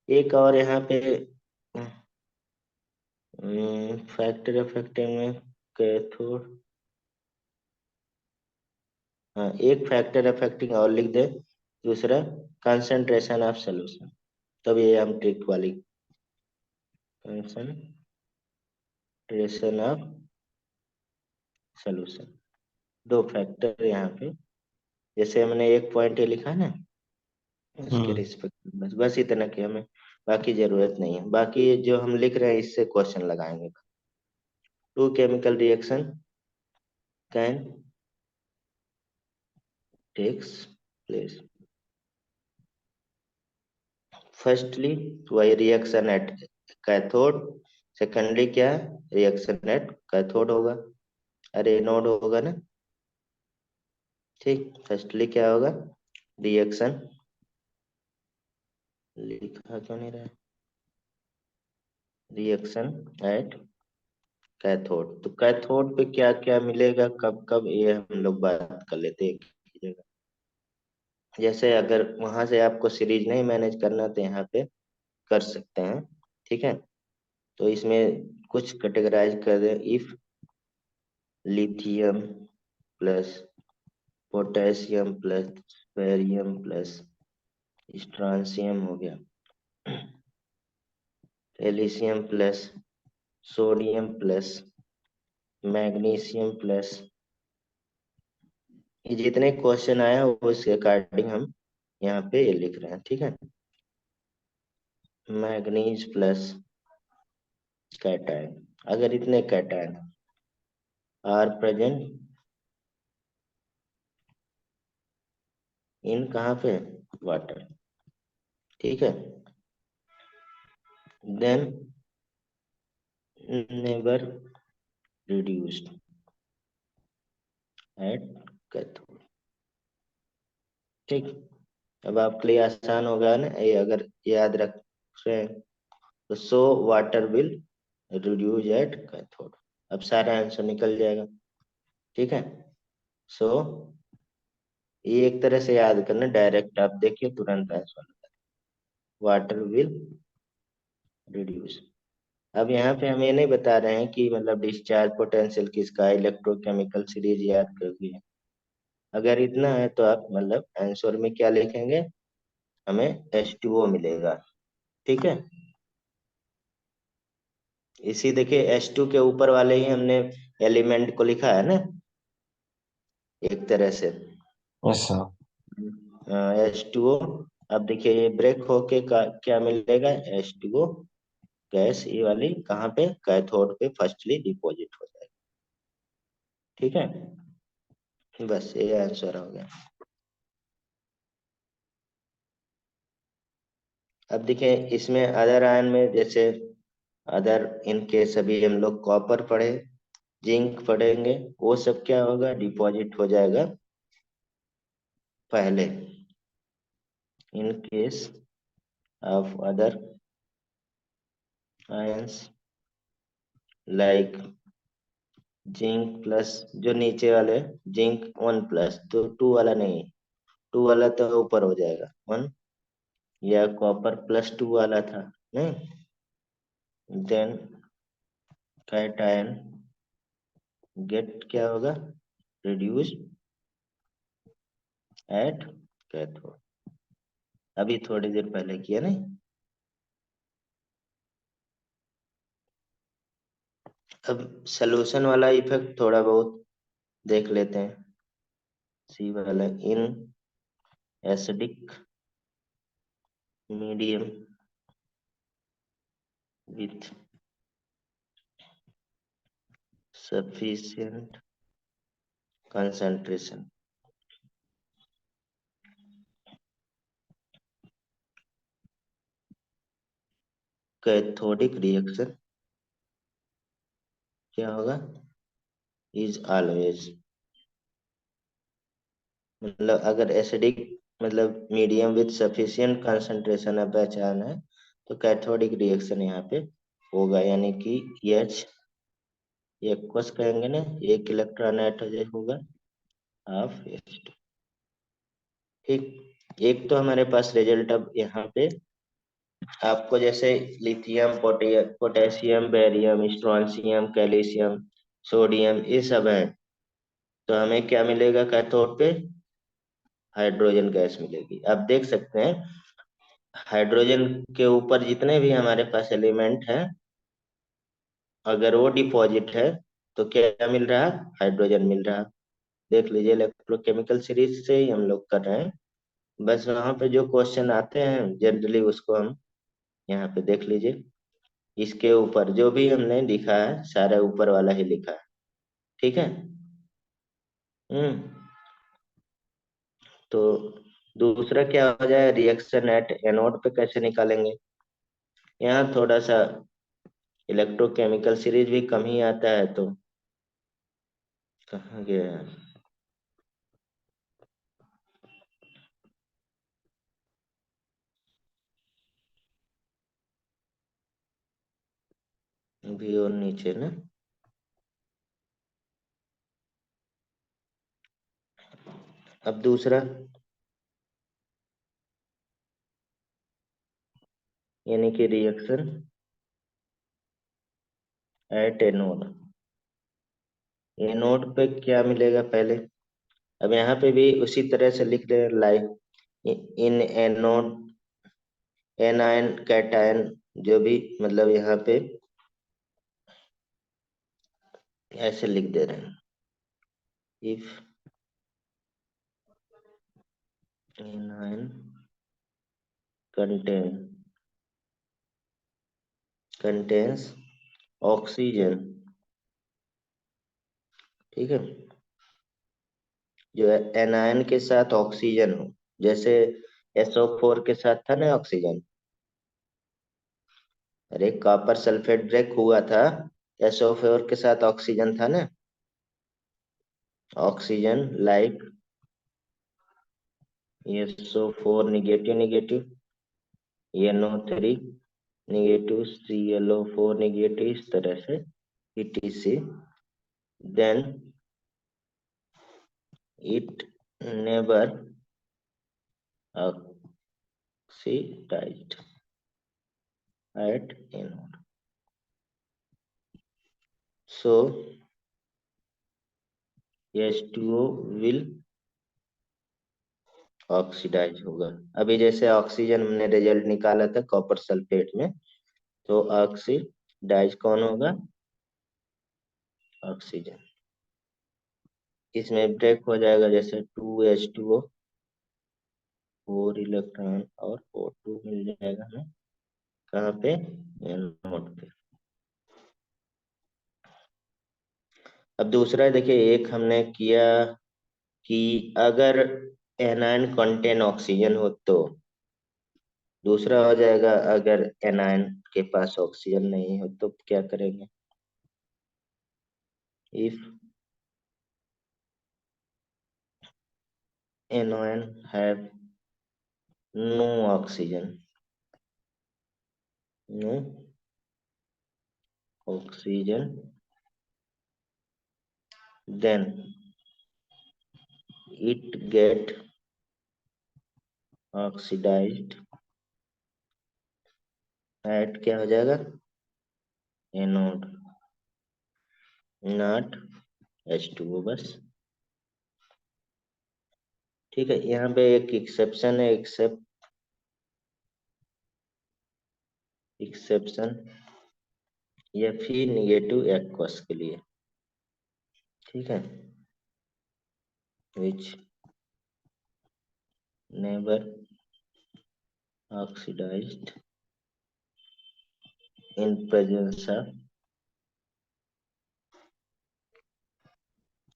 एक और यहाँ पे फैक्टर अफेक्टिंग में कैथोड। हाँ, एक फैक्टर अफेक्टिंग और लिख दे। दूसरा कंसंट्रेशन ऑफ सोल्यूशन। तब ये हम ट्रिक वाली कंसंट्रेशन ऑफ सोल्यूशन, दो फैक्टर यहाँ पे, जैसे हमने एक पॉइंट ये लिखा ना, इसके हम्म। रिस्पेक्ट बस बस इतना कि हमें बाकी जरूरत नहीं है। बाकी जो हम लिख रहे हैं इससे क्वेश्चन लगाएंगे। Two chemical reaction can takes place. Firstly वही रिएक्शन एट कैथोड, सेकेंडली क्या, रिएक्शन एट कैथोड होगा, अरे एनोड होगा ना। ठीक, फर्स्टली क्या होगा, रिएक्शन, लिखा क्यों नहीं रहा है, रिएक्शन एट कैथोड। तो कैथोड पे क्या क्या मिलेगा, कब कब, ये हम लोग बात कर लेते हैं एक ही जगह। जैसे अगर वहां से आपको सीरीज नहीं मैनेज करना तो यहाँ पे कर सकते हैं। ठीक है, तो इसमें कुछ कैटेगराइज कर दें। If lithium plus potassium plus barium plus strontium हो गया, एलिशियम plus sodium plus magnesium plus, ये जितने क्वेश्चन आया उसके अकॉर्डिंग हम यहाँ पे ये लिख रहे हैं। ठीक है, मैग्नीज प्लस कैटायन, अगर इतने कैटायन आर प्रेजेंट इन कहाँ पे, वाटर। ठीक है, then never reduced at cathode. ठीक, अब आपके लिए आसान होगा ना ये, अगर याद रख रहे हैं तो so water will reduce at cathode. अब सारा आंसर निकल जाएगा। ठीक है, सो ये एक तरह से याद करना, डायरेक्ट आप देखिए तुरंत आंसर, वाटर विल रिड्यूस। अब यहाँ पे हम ये नहीं बता रहे हैं कि मतलब डिस्चार्ज पोटेंशियल किसका, इलेक्ट्रोकेमिकल सीरीज याद कर दिए। अगर इतना है तो आप मतलब आंसर में क्या लिखेंगे, हमें H2O मिलेगा। ठीक है, इसी देखिए H2 के ऊपर वाले ही हमने एलिमेंट को लिखा है ना, एक तरह से ऐसा। H2O। अब देखिए ये ब्रेक होके क्या मिलेगा, H2O गैस, ये वाली कहाँ पे, कैथोड पे फर्स्टली डिपॉजिट हो जाएगा। ठीक है, बस ये आंसर हो गया। अब देखिए इसमें अदर आयन में, जैसे अदर इनके सभी हम लोग कॉपर पढ़े, जिंक पढ़ेंगे, वो सब क्या होगा, डिपॉजिट हो जाएगा पहले। In case of other ions like zinc plus, जो नीचे वाले जिंक 1+, तो 2 वाला नहीं, 2 वाला तो ऊपर हो जाएगा 1, या कॉपर +2 वाला था नहीं, देन कैटायन गेट क्या होगा, रिड्यूस एट कैथोड। अभी थोड़ी देर पहले किया नहीं। अब सोल्यूशन वाला इफेक्ट थोड़ा बहुत देख लेते हैं। सी वाला, in acidic medium with sufficient concentration, cathodic reaction क्या होगा, इज ऑलवेज, मतलब अगर एसिडिक मतलब medium with sufficient concentration of पहचान है तो कैथोडिक रिएक्शन यहाँ पे होगा, यानी कि एच एक्वस कहेंगे ना, एक इलेक्ट्रॉन ऐड होगा हाफ एच। ठीक, एक तो हमारे पास रिजल्ट अब यहाँ पे आपको जैसे lithium, potassium, barium, strontium, calcium, sodium, ये सब है, तो हमें क्या मिलेगा कैथोड पे, हाइड्रोजन गैस मिलेगी। आप देख सकते हैं हाइड्रोजन के ऊपर जितने भी हमारे पास एलिमेंट है, अगर वो डिपॉजिट है तो क्या मिल रहा है, हाइड्रोजन मिल रहा है। देख लीजिए, इलेक्ट्रोकेमिकल सीरीज से ही हम लोग कर रहे हैं, बस वहां पे जो क्वेश्चन आते हैं जनरली उसको हम यहाँ पे देख लीजिए। इसके ऊपर जो भी हमने लिखा है सारा ऊपर वाला ही लिखा है, ठीक है। हम्म। तो दूसरा क्या हो जाए, रिएक्शन एट एनोड पे कैसे निकालेंगे। यहाँ थोड़ा सा इलेक्ट्रोकेमिकल सीरीज भी कम ही आता है, तो कहाँ गया, भी और नीचे ना। अब दूसरा, यानी कि रिएक्शन एट एनोड, एनोड पे क्या मिलेगा पहले। अब यहाँ पे भी उसी तरह से लिख रहे हैं, like in anode anion cation, जो भी मतलब यहाँ पे ऐसे लिख दे रहे हैं, if anion contain contains oxygen, ठीक है, जो है एनायन के साथ ऑक्सीजन हो, जैसे SO4 के साथ था ना ऑक्सीजन, अरे कॉपर सल्फेट ब्रेक हुआ था, SO4 के साथ ऑक्सीजन था ना, oxygen like SO4 negative negative, NO3 negative, ClO4 negative, इस तरह से etc, then it never oxidized at anode, so H2O will oxidise होगा। अभी जैसे ऑक्सीजन हमने रिजल्ट निकाला था कॉपर सल्फेट में, तो ऑक्सीडाइज कौन होगा, ऑक्सीजन। इसमें ब्रेक हो जाएगा, जैसे 2H2O 4 इलेक्ट्रॉन और O2 मिल जाएगा हमें, कहाँ पे, एनोड पे। अब दूसरा देखिए, एक हमने किया कि अगर एनायन कंटेन ऑक्सीजन हो तो, दूसरा हो जाएगा अगर एनायन के पास ऑक्सीजन नहीं हो तो क्या करेंगे, if anion have no oxygen, no oxygen, then it get oxidised at क्या हो जाएगा, एनोड, नॉट H2O बस। ठीक है, यहाँ पे एक एक्सेप्शन है, एक्सेप्शन या फिर निगेटिव एक्वस के लिए। ठीक है, which never oxidised in presence of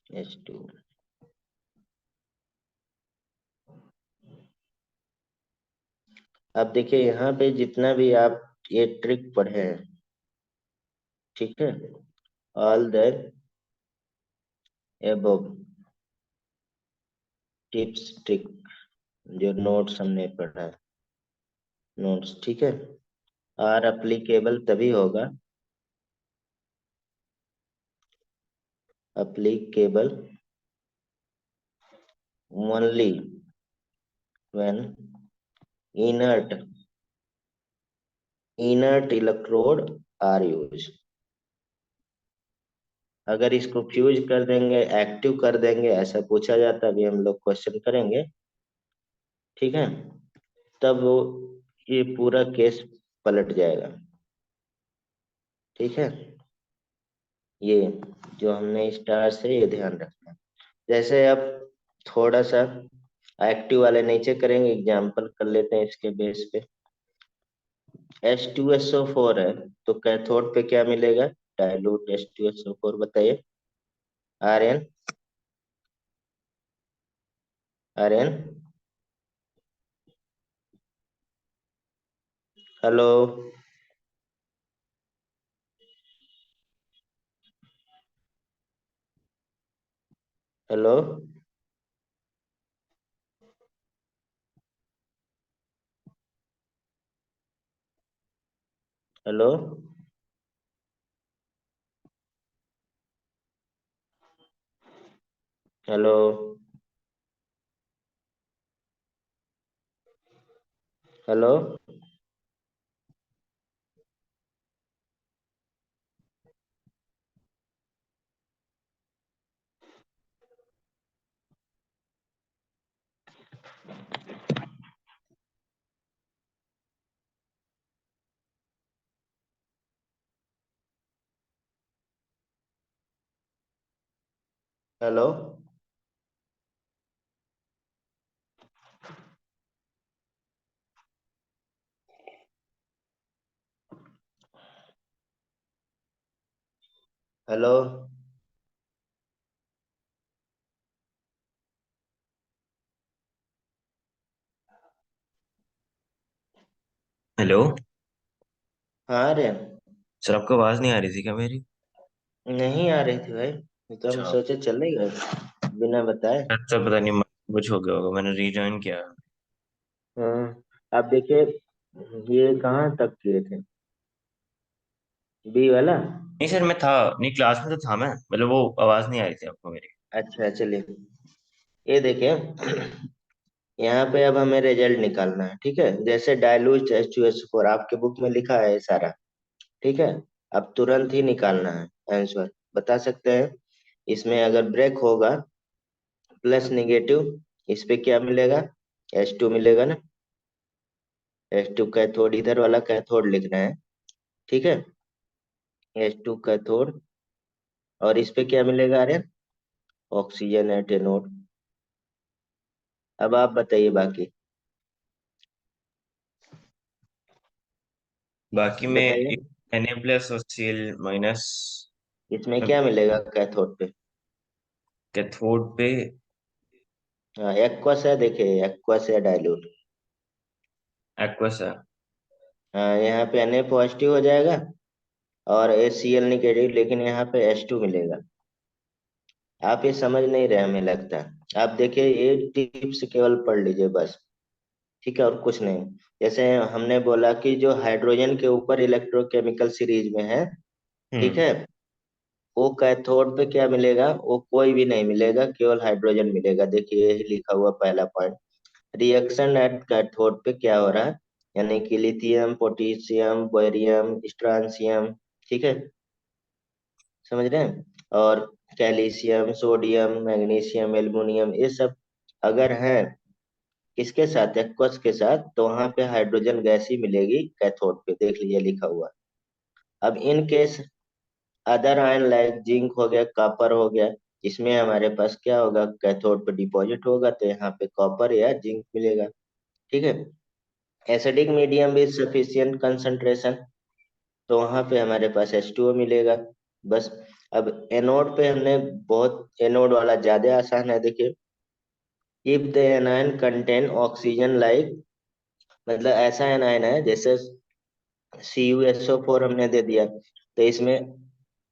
H2O। अब देखिए यहाँ पे जितना भी आप ये ट्रिक पढ़े हैं, ठीक है, all the above tips trick जो नोट्स हमने पढ़ा है, नोट्स, ठीक है, आर अप्लीकेबल तभी होगा, applicable only when inert inert electrode are use. अगर इसको फ्यूज कर देंगे, एक्टिव कर देंगे, ऐसा पूछा जाता है, अभी हम लोग क्वेश्चन करेंगे, ठीक है, तब वो ये पूरा केस पलट जाएगा। ठीक है, ये जो हमने स्टार से ये ध्यान रखना है। जैसे अब थोड़ा सा एक्टिव वाले नीचे करेंगे, एग्जाम्पल कर लेते हैं इसके बेस पे। H2SO4 है, तो कैथोड पे क्या मिलेगा, डाइल्यूट H2SO4, बताइए। Rn, Rn, hello, hello, hello, hello, hello, hello, hello, hello. हाँ आर्यन, सर आपको आवाज नहीं आ रही थी क्या मेरी? नहीं आ रही थी भाई, ये तो हम अच्छा। सोचे चले गए बिना बताए। अच्छा, पता नहीं कुछ हो गया होगा, मैंने रीजॉइन किया। हाँ, आप देखिए, ये कहाँ तक किए थे, बी वाला। नहीं सर, मैं था नहीं, क्लास में तो था मैं, मतलब वो आवाज नहीं आ रही थी आपको मेरी। अच्छा चलिए, ये देखिए, यहाँ पे अब हमें रिजल्ट निकालना है, ठीक है, जैसे डाइल्यूट H2SO4 आपके बुक में लिखा है ये सारा, ठीक है, अब तुरंत ही निकालना है आंसर, बता सकते हैं। इसमें अगर ब्रेक होगा, प्लस निगेटिव, इस पे क्या मिलेगा, H2 मिलेगा ना, H2 कैथोड, इधर वाला कैथोड लिखना है, ठीक है, H2 कैथोड, और इस पे क्या मिलेगा आर्यन, ऑक्सीजन एट एनोड। अब आप बताइए बाकी, बाकी में बताइए Na+ और Cl-, इसमें क्या मिलेगा कैथोड पे। कैथोड पे हाँ एक्वस है, देखिए एक्वस या डाइल्यूट। एक्वस है। हाँ यहाँ पे Na पॉजिटिव हो जाएगा और ACl निगेटिव, लेकिन यहाँ पे H2 मिलेगा। आप ये समझ नहीं रहे हमें लगता है, आप देखिए ये टिप्स केवल पढ़ लीजिए बस, ठीक है, और कुछ नहीं। जैसे हमने बोला कि जो हाइड्रोजन के ऊपर इलेक्ट्रोकेमिकल सीरीज में है, ठीक हम्म। है, वो कैथोड पे क्या मिलेगा, वो कोई भी नहीं मिलेगा, केवल हाइड्रोजन मिलेगा। देखिए यही लिखा हुआ पहला पॉइंट। रिएक्शन एट कैथोड पे क्या हो रहा है, यानी कि लिथियम, पोटेशियम, बेरियम, स्ट्रांसियम, ठीक है, समझ रहे हैं, और कैल्शियम, सोडियम, मैग्नीशियम, एल्युमिनियम, ये सब अगर है किसके साथ, एक्वस के साथ, तो वहां पे हाइड्रोजन गैस ही मिलेगी कैथोड पे। देख लीजिए लिखा हुआ है। अब in case other ion like zinc हो गया, कॉपर हो गया, इसमें हमारे पास क्या होगा, कैथोड पे डिपॉजिट होगा, तो यहाँ पे कॉपर या जिंक मिलेगा। ठीक है। Acidic medium with sufficient concentration, तो वहां पे हमारे पास H2O मिलेगा। बस। अब एनोड पे हमने बहुत, एनोड वाला ज्यादा आसान है, देखिए। If the anion contain oxygen like, मतलब ऐसा एनायन है जैसे CuSO4 हमने दे दिया, तो इसमें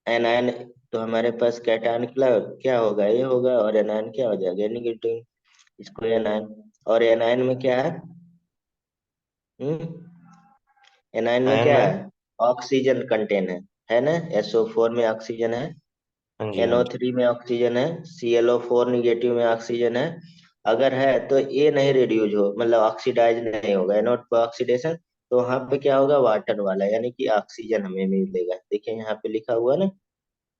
एनायन, तो हमारे पास कैटायन निकला, क्या होगा, ये होगा, और एनायन क्या हो जाएगा, नेगेटिव। इसको एनायन, और एनायन में क्या है, एनायन में आयन क्या में। है, ऑक्सीजन कंटेन है ना। SO4 में ऑक्सीजन है, हाँ जी, हाँ जी। NO3 में ऑक्सीजन है, ClO4 निगेटिव में ऑक्सीजन है। अगर है तो ये नहीं रिड्यूज हो, मतलब ऑक्सीडाइज नहीं होगा, एनोड पर ऑक्सीडेशन, तो वहां पे क्या होगा, वाटर वाला, यानी कि ऑक्सीजन हमें मिलेगा। देखिए यहाँ पे लिखा हुआ ना,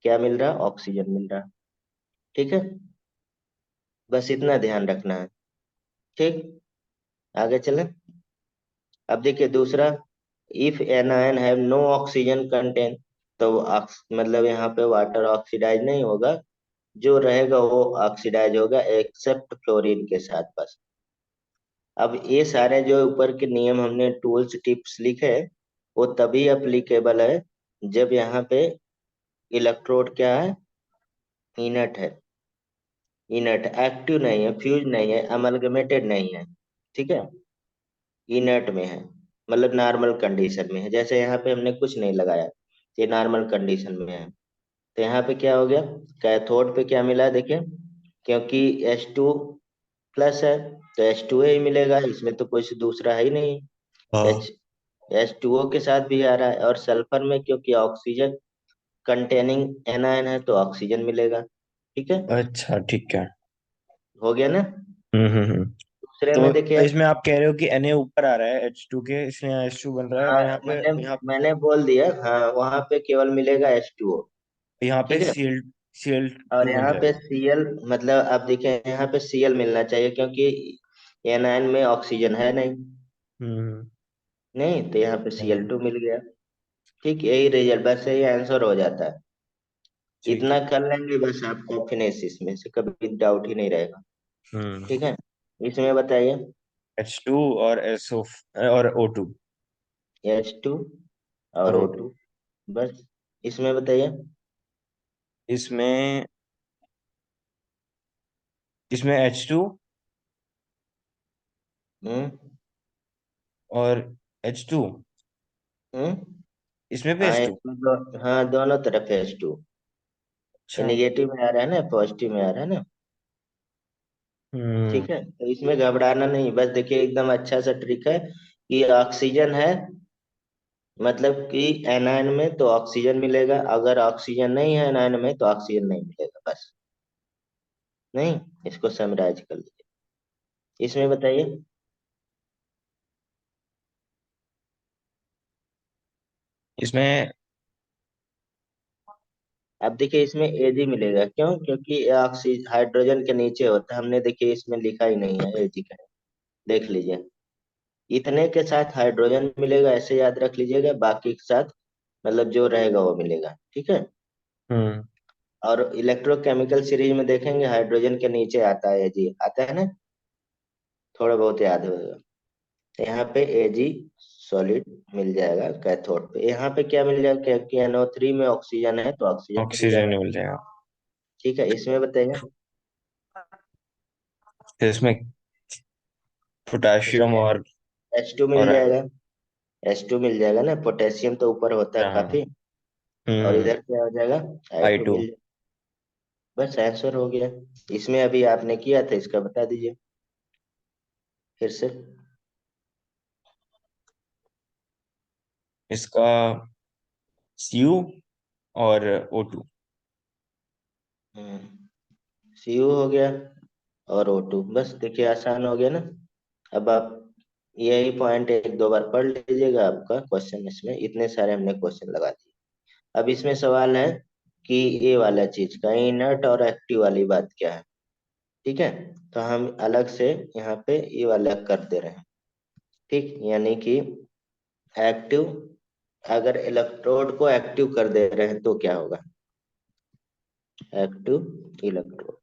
क्या मिल रहा, ऑक्सीजन मिल रहा। ठीक है, बस इतना ध्यान रखना है। ठीक, आगे चलें। अब देखिए दूसरा, if anion have no oxygen content, तो मतलब यहाँ पे वाटर ऑक्सीडाइज नहीं होगा, जो रहेगा वो ऑक्सीडाइज होगा एक्सेप्ट फ्लोरीन के साथ, बस। अब ये सारे जो ऊपर के नियम हमने टूल्स टिप्स लिखे, वो तभी अप्लीकेबल है जब यहाँ पे इलेक्ट्रोड क्या है, इनर्ट है। इनर्ट, एक्टिव नहीं है, फ्यूज नहीं है, अमलगमेटेड नहीं है, ठीक है, इनर्ट में है, मतलब नॉर्मल कंडीशन में है। जैसे यहाँ पे हमने कुछ नहीं लगाया, ये नॉर्मल कंडीशन में है। तो यहाँ पे क्या हो गया, कैथोड पे क्या मिला, देखिए, क्योंकि H2 प्लस है, तो H2O ही मिलेगा, इसमें तो कुछ दूसरा है ही नहीं। हाँ। एच H2O के साथ भी आ रहा है, और सल्फर में क्योंकि ऑक्सीजन कंटेनिंग एनायन है, तो ऑक्सीजन मिलेगा। ठीक है, अच्छा, ठीक है। हो गया ना। हम्म। दूसरे में तो देखिए, इसमें आप कह रहे हो कि Na ऊपर आ रहा है H2 के, इसलिए H2 बन रहा है, हाँ, और यहाँ पे मैंने यहाँ मैंने बोल दिया, हाँ, वहां पे केवल मिलेगा H2O। यहाँ पे ठीक है, Cl और 2 मिल यहाँ पे जाएगा। Cl, मतलब आप देखिए यहाँ पे Cl मिलना चाहिए, क्योंकि एनायन में ऑक्सीजन है नहीं। हम्म। नहीं, तो यहाँ पे नहीं। Cl2 मिल गया। ठीक, यही रिजल्ट, बस यही आंसर हो जाता है। ठीक इतना है। कर लेंगे बस, आपको फिनिश, इसमें से कभी डाउट ही नहीं रहेगा। हम्म। ठीक है, इसमें बताइए। H2 और SO और O2। H2 और और O2। O2, बस। इसमें बताइए। इसमें इसमें H2 हम्म। और H2, हम्म। इसमें भी हाँ, H2। इसमें हाँ, दोनों तरफ है H2। ये अच्छा। निगेटिव में आ रहा है ना, पॉजिटिव में आ रहा है ना। हम्म। ठीक है, तो इसमें घबराना नहीं, बस देखिए एकदम अच्छा सा ट्रिक है कि ऑक्सीजन है, मतलब कि एनायन में तो ऑक्सीजन मिलेगा, अगर ऑक्सीजन नहीं है एनायन में तो ऑक्सीजन नहीं मिलेगा, बस। नहीं, इसको समराइज कर लीजिए। इसमें बताइए। इसमें अब देखिए इसमें Ag मिलेगा, क्यों, क्योंकि ऑक्सीजन हाइड्रोजन के नीचे होता है, हमने देखिए इसमें लिखा ही नहीं है Ag का। देख लीजिए, इतने के साथ हाइड्रोजन मिलेगा, ऐसे याद रख लीजिएगा, बाकी के साथ मतलब जो रहेगा वो मिलेगा। ठीक है, हम्म। और इलेक्ट्रोकेमिकल सीरीज में देखेंगे हाइड्रोजन के नीचे आता है Ag, आता है ना, थोड़ा बहुत याद होगा। यहाँ पे Ag सॉलिड मिल जाएगा कैथोड पे। यहाँ पे क्या मिल जाएगा, क्योंकि NO3 में ऑक्सीजन है, तो ऑक्सीजन मिल ऑक्सीजन जाएगा। मिल जाएगा। ठीक है, इसमें बताइए। फिर इसमें पोटाशियम इसमें और H2 मिल और जाएगा। H2 मिल जाएगा ना, पोटेशियम तो ऊपर होता है हाँ। काफी। और हम्म। इधर क्या हो जाएगा, I2 I2। मिल जाएगा। बस आंसर हो गया। इसमें अभी आपने किया था, इसका बता दीजिए फिर से। इसका Cu और O2। Cu हो गया और O2, बस देखिए आसान हो गया ना। अब आप यही पॉइंट एक दो बार पढ़ लीजिएगा, आपका क्वेश्चन इसमें इतने सारे हमने क्वेश्चन लगा दिए। अब इसमें सवाल है कि ये वाला चीज का इनर्ट और एक्टिव वाली बात क्या है। ठीक है, तो हम अलग से यहाँ पे ये वाला कर दे रहे हैं। ठीक, यानी कि एक्टिव, अगर इलेक्ट्रोड को एक्टिव कर दे रहे हैं तो क्या होगा, एक्टिव इलेक्ट्रोड।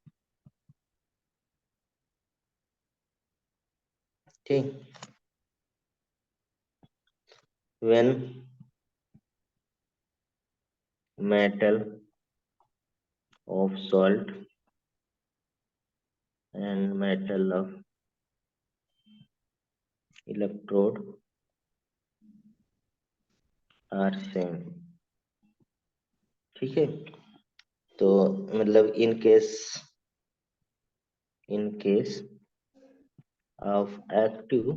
ठीक, when metal of salt and metal of electrode are same. ठीक है, तो मतलब in case of active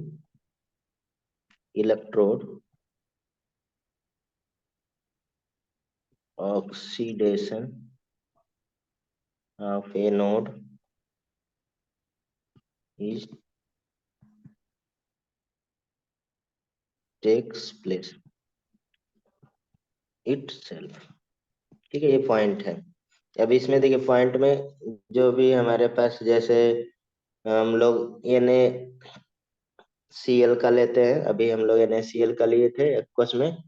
electrode, oxidation of anode is takes place itself. ठीक है, ये पॉइंट है। अब इसमें देखिए पॉइंट में जो भी हमारे पास, जैसे हम लोग NaCl का लेते हैं, अभी हम लोग NaCl का लिए थे एक्वस में।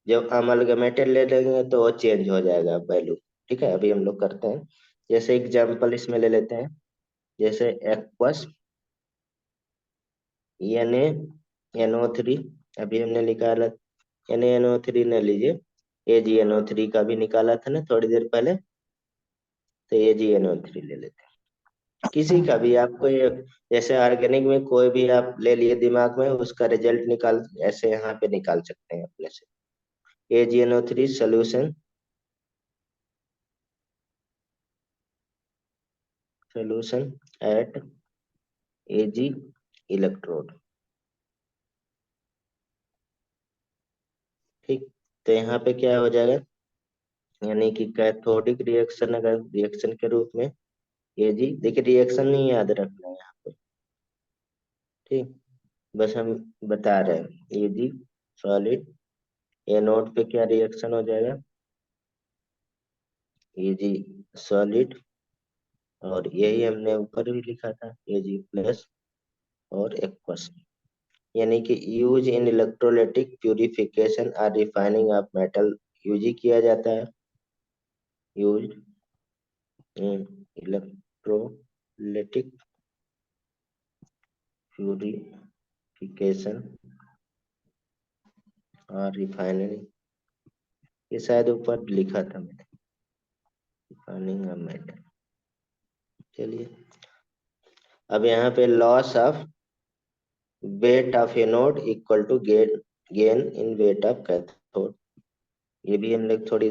जब अमलगमेटेड ले लेंगे तो वो चेंज हो जाएगा वैल्यू। ठीक है, अभी हम लोग करते हैं, जैसे एग्जांपल इसमें ले लेते हैं, जैसे एक्वस Na NO3, अभी हमने निकाला NaNO3 ने लीजिए, AgNO3 का भी निकाला था ना थोड़ी देर पहले, तो AgNO3 ले लेते हैं। किसी का भी आपको ये, जैसे ऑर्गेनिक में कोई भी आप ले लिए दिमाग में, उसका रिजल्ट निकाल ऐसे यहाँ पे निकाल सकते हैं अपने से। AgNO3 solution eight Ag electrode. ठीक, तो यहाँ पे क्या हो जाएगा, यानी कि कैथोडिक रिएक्शन, अगर रिएक्शन के रूप में Ag, देखिए रिएक्शन नहीं याद रखना है यहाँ पे। ठीक, बस हम बता रहे हैं Ag सॉलिड, एनोड पे क्या रिएक्शन हो जाएगा, Ag सॉलिड, और यही हमने ऊपर भी लिखा था Ag प्लस और एक्वस, यानी कि यूज इन इलेक्ट्रोलाइटिक प्यूरिफिकेशन और रिफाइनिंग ऑफ मेटल, यूज ही किया जाता है, यूज इन इलेक्ट्रोलाइटिक प्यूरिफिकेशन और रिफाइनरी, ये शायद ऊपर लिखा था मैंने, रिफाइनिंग ऑफ मेटल। चलिए, अब यहाँ पे loss of weight of anode equal to gain in weight of cathode, ये भी हम लोग थोड़ी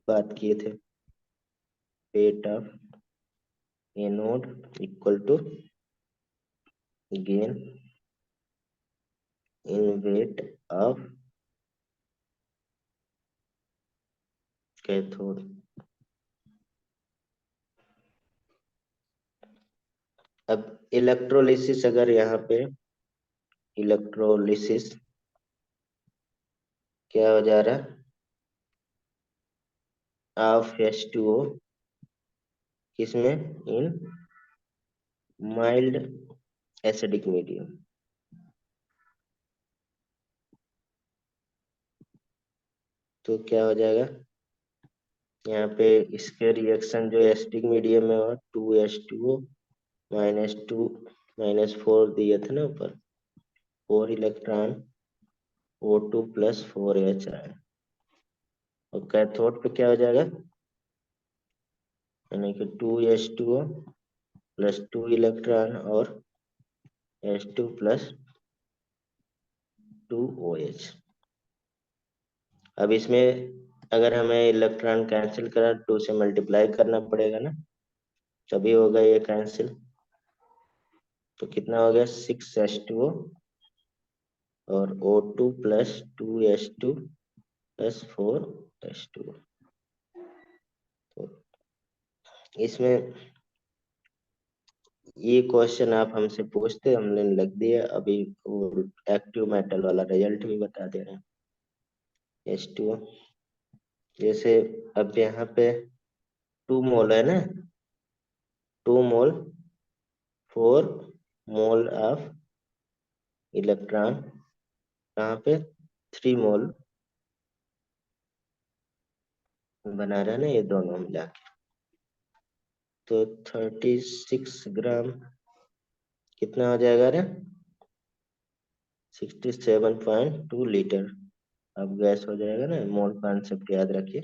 बात किए थे। Weight of anode equal to gain in weight of cathode. अब इलेक्ट्रोलिसिस, अगर यहाँ पे इलेक्ट्रोलिसिस क्या हो जा रहा है, ऑफ H2O, किसमें, इन माइल्ड एसिडिक मीडियम, तो क्या हो जाएगा, यहाँ पे इसके रिएक्शन जो एसिडिक मीडियम में हो, 2H2O -2 -4 दिए थे ना ऊपर, 4 इलेक्ट्रॉन O2 प्लस 4H आए, और कैथोड पे क्या हो जाएगा, यानी कि 2H2O प्लस 2 इलेक्ट्रॉन और H2 प्लस 2OH। अब इसमें अगर हमें इलेक्ट्रॉन कैंसिल करा, 2 से मल्टीप्लाई करना पड़ेगा ना, तभी होगा ये कैंसिल। तो कितना हो गया, 6H2O और O2 plus 2H2 plus 4H2। तो इसमें ये क्वेश्चन आप हमसे पूछते, हमने लिख दिया अभी, वो एक्टिव मेटल वाला रिजल्ट भी बता दे रहे हैं। H2O, जैसे अब यहाँ पे 2 मोल है ना, 2 मोल, 4 मोल ऑफ इलेक्ट्रॉन, कहाँ पे 3 मोल बना रहा है ना ये दोनों मिला के। तो 36 ग्राम कितना हो जाएगा रे, 67.2 लीटर। अब गैस हो जाएगा ना, मोल कॉन्सेप्ट याद रखिए।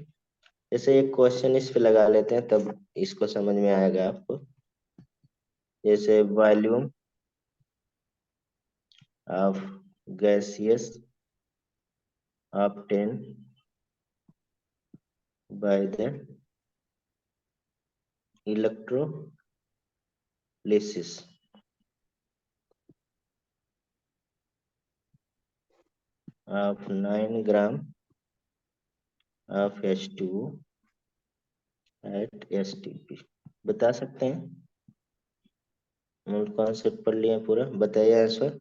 जैसे एक क्वेश्चन इस पे लगा लेते हैं तब इसको समझ में आएगा आपको। जैसे volume of gaseous obtain by the electrolysis of 9 gram of H2O at STP, बता सकते हैं? मूल कॉन्सेप्ट पढ़ लिया पूरा, बताइए आंसर।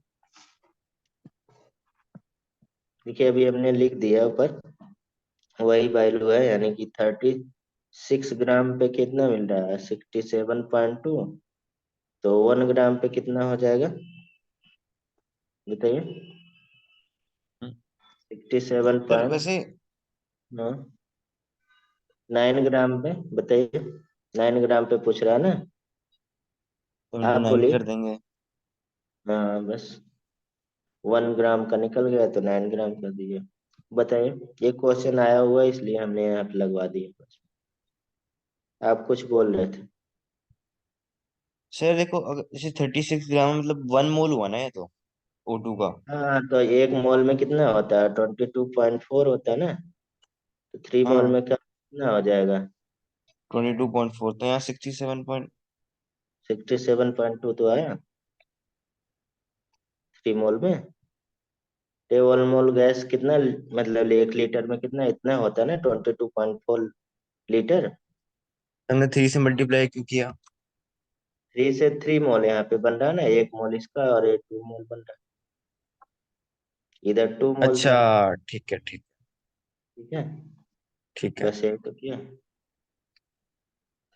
देखिए अभी हमने लिख दिया ऊपर, वही वैल्यू है, यानी कि 36 ग्राम पे कितना मिल रहा है, 67.2। तो 1 ग्राम पे कितना हो जाएगा, बताइए। हम्म। 67 सर पॉइंट वैसे 9 ग्राम पे, बताइए। 9 ग्राम पे पूछ रहा है ना, तो आप 9 बोलिए। कर देंगे। हाँ बस, 1 ग्राम का निकल गया तो 9 ग्राम कर दीजिए। बताइए, ये क्वेश्चन आया हुआ है इसलिए हमने यहाँ पे लगवा दिया। आप कुछ बोल रहे थे। सर देखो, अगर जैसे 36 ग्राम मतलब 1 मोल हुआ ना ये तो, O2 का। हाँ तो 1 मोल में कितना होता है, 22.4 होता है ना। तो 3 मोल हाँ, में क्या कितना हो जाएगा, 22.4, तो यहाँ 67 पॉइंट। 67.2 तो आया 3 मोल में। तो 1 मोल गैस कितना, मतलब 1 लीटर में कितना, इतना होता है ना, 22.4 लीटर। हमने 3 से मल्टीप्लाई क्यों किया? 3 से 3 मोल यहाँ पे बन रहा है ना, 1 मोल इसका और ये 2 मोल बन रहा है, इधर 2 मोल अच्छा, था। ठीक है, ठीक। ठीक है, ठीक है। बस यही तो किया।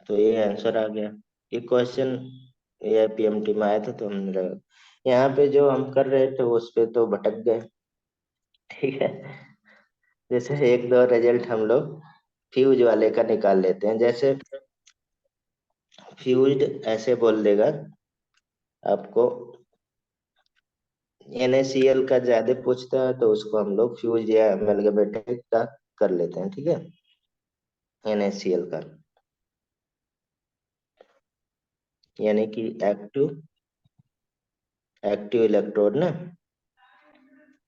तो ये आंसर आ गया। ये क्वेश्चन ये PMT में आया था तो हमने लगा, यहाँ पे जो हम कर रहे थे उस पे तो भटक गए। ठीक है, जैसे एक दो रिजल्ट हम लोग फ्यूज वाले का निकाल लेते हैं। जैसे फ्यूज्ड ऐसे बोल देगा आपको, NaCl का ज्यादा पूछता है तो उसको हम लोग फ्यूज या एमालगमेटेड का कर लेते हैं। ठीक है, NaCl का, यानी कि एक्टिव एक्टिव इलेक्ट्रोड ना,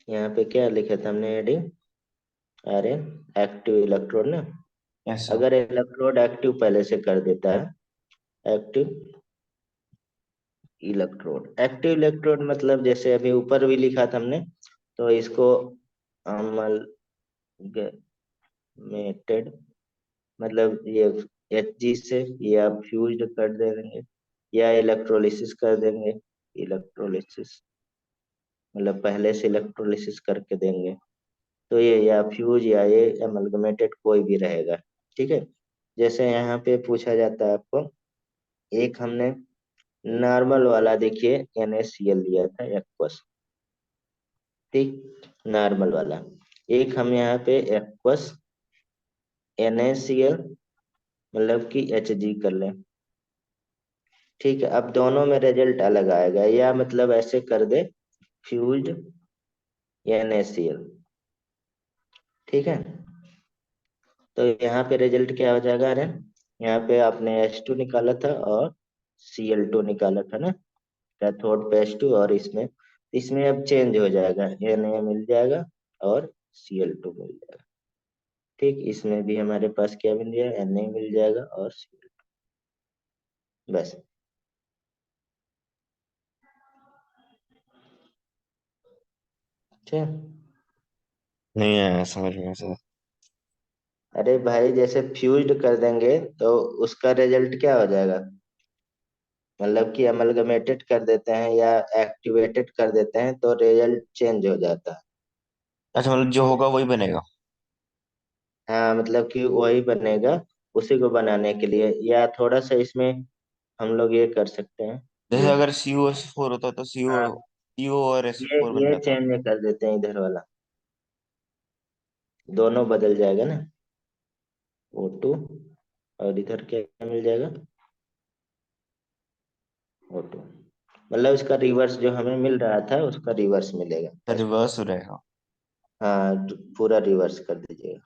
यहाँ पे क्या लिखे थे हमने, हेडिंग Rn, एक्टिव इलेक्ट्रोड ना। ऐसा। अगर इलेक्ट्रोड एक्टिव पहले से कर देता है, एक्टिव एक्टिव इलेक्ट्रोड मतलब जैसे अभी ऊपर भी लिखा था हमने, तो इसको अमलगमेटेड, मतलब ये Hg से या फ्यूज्ड कर देंगे या इलेक्ट्रोलिसिस कर देंगे। इलेक्ट्रोलिसिस मतलब पहले से इलेक्ट्रोलिसिस करके देंगे, तो ये या फ्यूज या ये एमलगमेटेड कोई भी रहेगा। ठीक है, जैसे यहाँ पे पूछा जाता है आपको, एक हमने नॉर्मल वाला देखिए NaCl लिया था एक्वस, ठीक, नॉर्मल वाला। एक हम यहाँ पे एक्वस NaCl मतलब कि Hg कर लें। ठीक है, अब दोनों में रिजल्ट अलग आएगा, या मतलब ऐसे कर दे फ्यूज्ड NaCl। ठीक है, तो यहाँ पे रिजल्ट क्या हो जाएगा, अरे यहाँ पे आपने H2 निकाला था और Cl2 निकाला था ना, कैथोड पे H2 और इसमें इसमें अब चेंज हो जाएगा, Na मिल जाएगा और Cl2 मिल जाएगा। ठीक, इसमें भी हमारे पास क्या मिल जाएगा, Na मिल जाएगा और Cl2, बस। ठीक है। नहीं आया समझ में सर। अरे भाई जैसे फ्यूज्ड कर देंगे तो उसका रिजल्ट क्या हो जाएगा? मतलब कि अमलगमेटेड कर देते हैं या एक्टिवेटेड कर देते हैं तो रिजल्ट चेंज हो जाता है। अच्छा मतलब जो होगा वही बनेगा। हाँ मतलब कि वही बनेगा। उसी को बनाने के लिए या थोड़ा सा इसमें हम लोग ये कर सकते हैं जैसे कि अगर CuO4 होता तो हाँ CO और ये SO4 बन ये जाता। चेंज कर देते हैं इधर वाला। दोनों बदल जाएगा ना। O2 और इधर क्या मिल जाएगा? O2। मतलब इसका रिवर्स जो हमें मिल रहा था उसका रिवर्स मिलेगा ऐसा। रिवर्स हो रहेगा। हाँ पूरा रिवर्स कर दीजिएगा।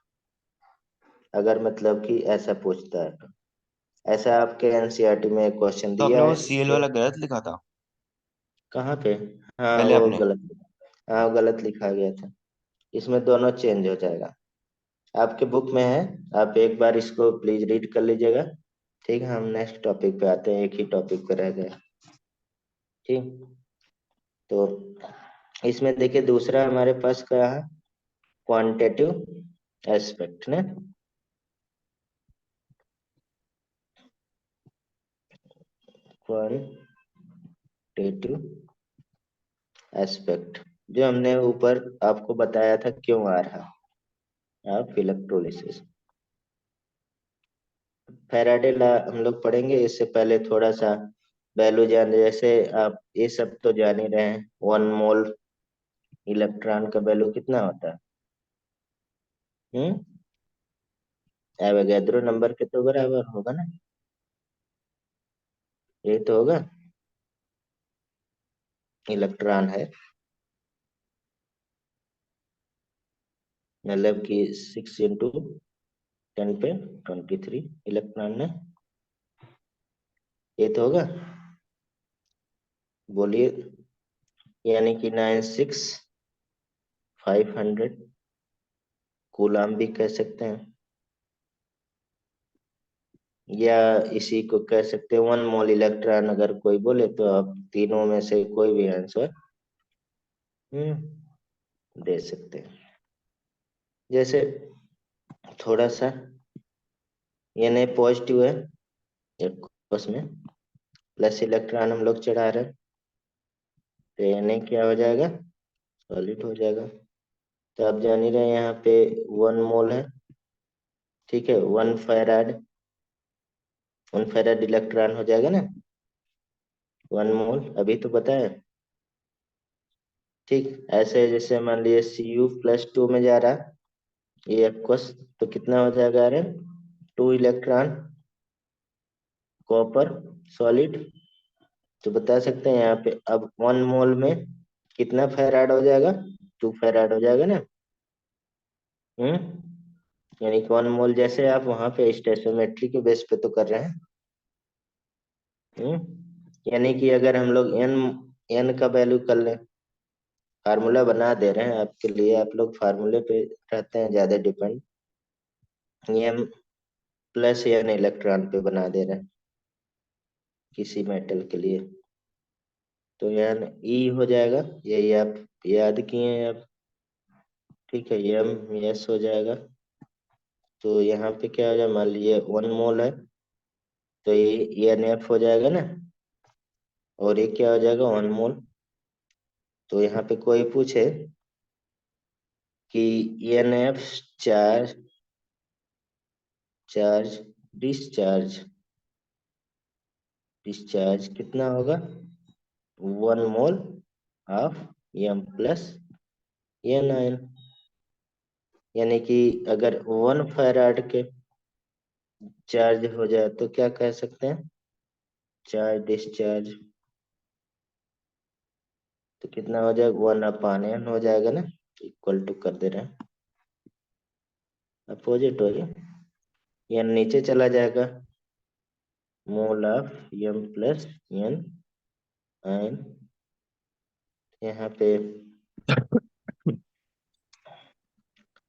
अगर मतलब कि ऐसा पूछता है तो ऐसा आपके एनसीईआरटी में क्वेश्चन तो आपने दिया वो है CL कि वाला गलत लिखा था कहाँ पे। हाँ पहले वो आपने। गलत। हाँ वो गलत लिखा गया था। इसमें दोनों चेंज हो जाएगा। आपके बुक में है। आप एक बार इसको प्लीज रीड कर लीजिएगा। ठीक है हम नेक्स्ट टॉपिक पे आते हैं। एक ही टॉपिक पे रह गए। ठीक। तो इसमें देखिए दूसरा हमारे पास क्या है? क्वांटिटेटिव एस्पेक्ट ने। क्वांटिटेटिव एस्पेक्ट जो हमने ऊपर आपको बताया था क्यों आ रहा आप इलेक्ट्रोलिसिस। फैराडे लॉ हम लोग पढ़ेंगे इससे पहले थोड़ा सा वैल्यू जान जैसे आप ये सब तो जान ही रहे हैं। 1 मोल इलेक्ट्रॉन का वैल्यू कितना होता है? हम्म। एवोगैड्रो नंबर के तो बराबर होगा ना। ये तो होगा। इलेक्ट्रॉन है मतलब कि 6 × 10⁻23 इलेक्ट्रॉन ने। ये तो होगा। बोलिए। यानी कि 96 500 कूलाम भी कह सकते हैं। या इसी को कह सकते हैं 1 मोल इलेक्ट्रॉन अगर कोई बोले तो आप तीनों में से कोई भी आंसर दे सकते हैं। जैसे थोड़ा सा Na पॉजिटिव है एक उसमें प्लस इलेक्ट्रॉन हम लोग चढ़ा रहे हैं तो Na क्या हो जाएगा? सॉलिड हो जाएगा। तो आप जान ही रहे हैं यहाँ पे 1 मोल है। ठीक है 1 फैराड इलेक्ट्रॉन हो जाएगा ना। 1 मोल अभी तो बताया। ठीक। ऐसे जैसे मान लीजिए Cu+2 में जा रहा है ये एक्वस तो कितना हो जाएगा अरे 2 इलेक्ट्रॉन कॉपर सॉलिड। तो बता सकते हैं यहाँ पे अब 1 मोल में कितना फैराड हो जाएगा? 2 फैराड हो जाएगा ना। यानी कि 1 मोल जैसे आप वहां पे स्टेशोमेट्री के बेस पे तो कर रहे हैं। यानी कि अगर हम लोग एन एन का वैल्यू कर लें फार्मूला बना दे रहे हैं आपके लिए। आप लोग फार्मूले पे रहते हैं ज्यादा depend. M plus N electron पे बना दे रहे हैं किसी मेटल के लिए। तो एन ई हो जाएगा। यही आप याद किए हैं आप। ठीक है एम यस हो जाएगा। तो यहाँ पे क्या हो जाएगा मान लीजिए 1 मोल है तो ये एन एफ हो जाएगा ना। और ये क्या हो जाएगा 1 मोल। तो यहाँ पे कोई पूछे कि N F charge charge discharge discharge कितना होगा? 1 mole of M plus N ion. यानी कि अगर 1 फैराड के चार्ज हो जाए तो क्या कह सकते हैं? चार्ज डिस्चार्ज तो कितना हो जाएगा 1/n हो जाएगा ना। इक्वल टू कर दे रहे हैं अपोजिट हो गया। एन नीचे चला जाएगा। Mole of M plus N ion. यहाँ पे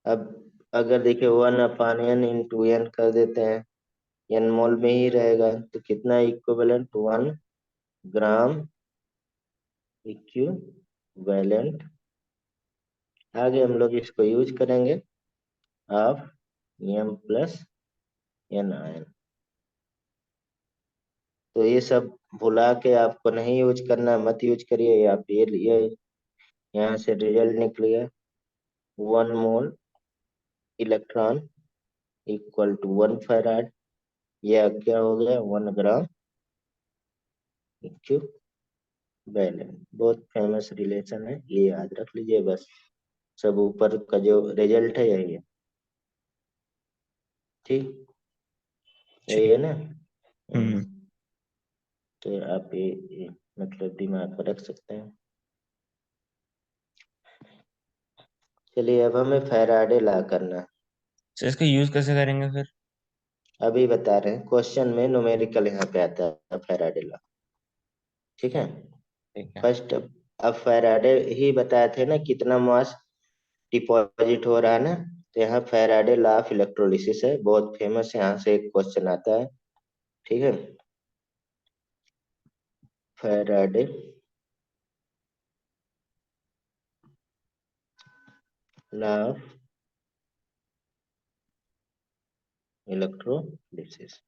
अब अगर देखिए 1/n इंटू एन कर देते हैं एन मोल में ही रहेगा तो कितना इक्विवेलेंट 1 ग्राम इक्विवेलेंट आगे हम लोग इसको यूज करेंगे of M plus N ion. तो ये सब भुला के आपको नहीं यूज करना, मत यूज करिए। आप ये यहाँ से रिजल्ट निकल गया 1 mole electron equal to 1 faraday. यह क्या हो गया 1 ग्राम इक्विवेलेंट। बहुत फेमस रिलेशन है, ये याद रख लीजिए बस। सब ऊपर का जो रिजल्ट है यही है, ठीक, यही ठीक। है ना। हम्म। तो आप ये मतलब दिमाग में रख सकते हैं। चलिए अब हमें फैराडे लॉ करना है। तो इसका यूज कैसे करेंगे फिर? अभी बता रहे हैं, क्वेश्चन में न्यूमेरिकल यहाँ पे आता है फैराडे लॉ, ठीक है। ठीक है। फर्स्ट, अब फैराडे ही बताए थे ना कितना मास डिपॉजिट हो रहा है ना। तो यहाँ फैराडे लॉ ऑफ इलेक्ट्रोलिसिस है, बहुत फेमस है, यहाँ से एक क्वेश्चन आता है, ठीक है। Faraday law of electrolysis.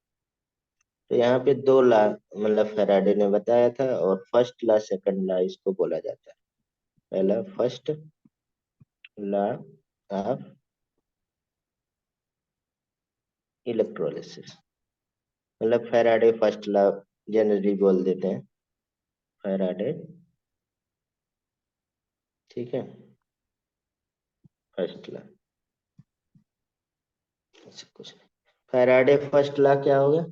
तो यहाँ पे दो लॉ मतलब फैराडे ने बताया था, और फर्स्ट लॉ सेकंड लॉ इसको बोला जाता है। पहला फर्स्ट लॉ ऑफ इलेक्ट्रोलिसिस, मतलब फैराडे फर्स्ट लॉ जनरली बोल देते हैं, फैराडे, ठीक है, फर्स्ट लॉ। ऐसा कुछ नहीं। फैराडे फर्स्ट लॉ क्या हो गया,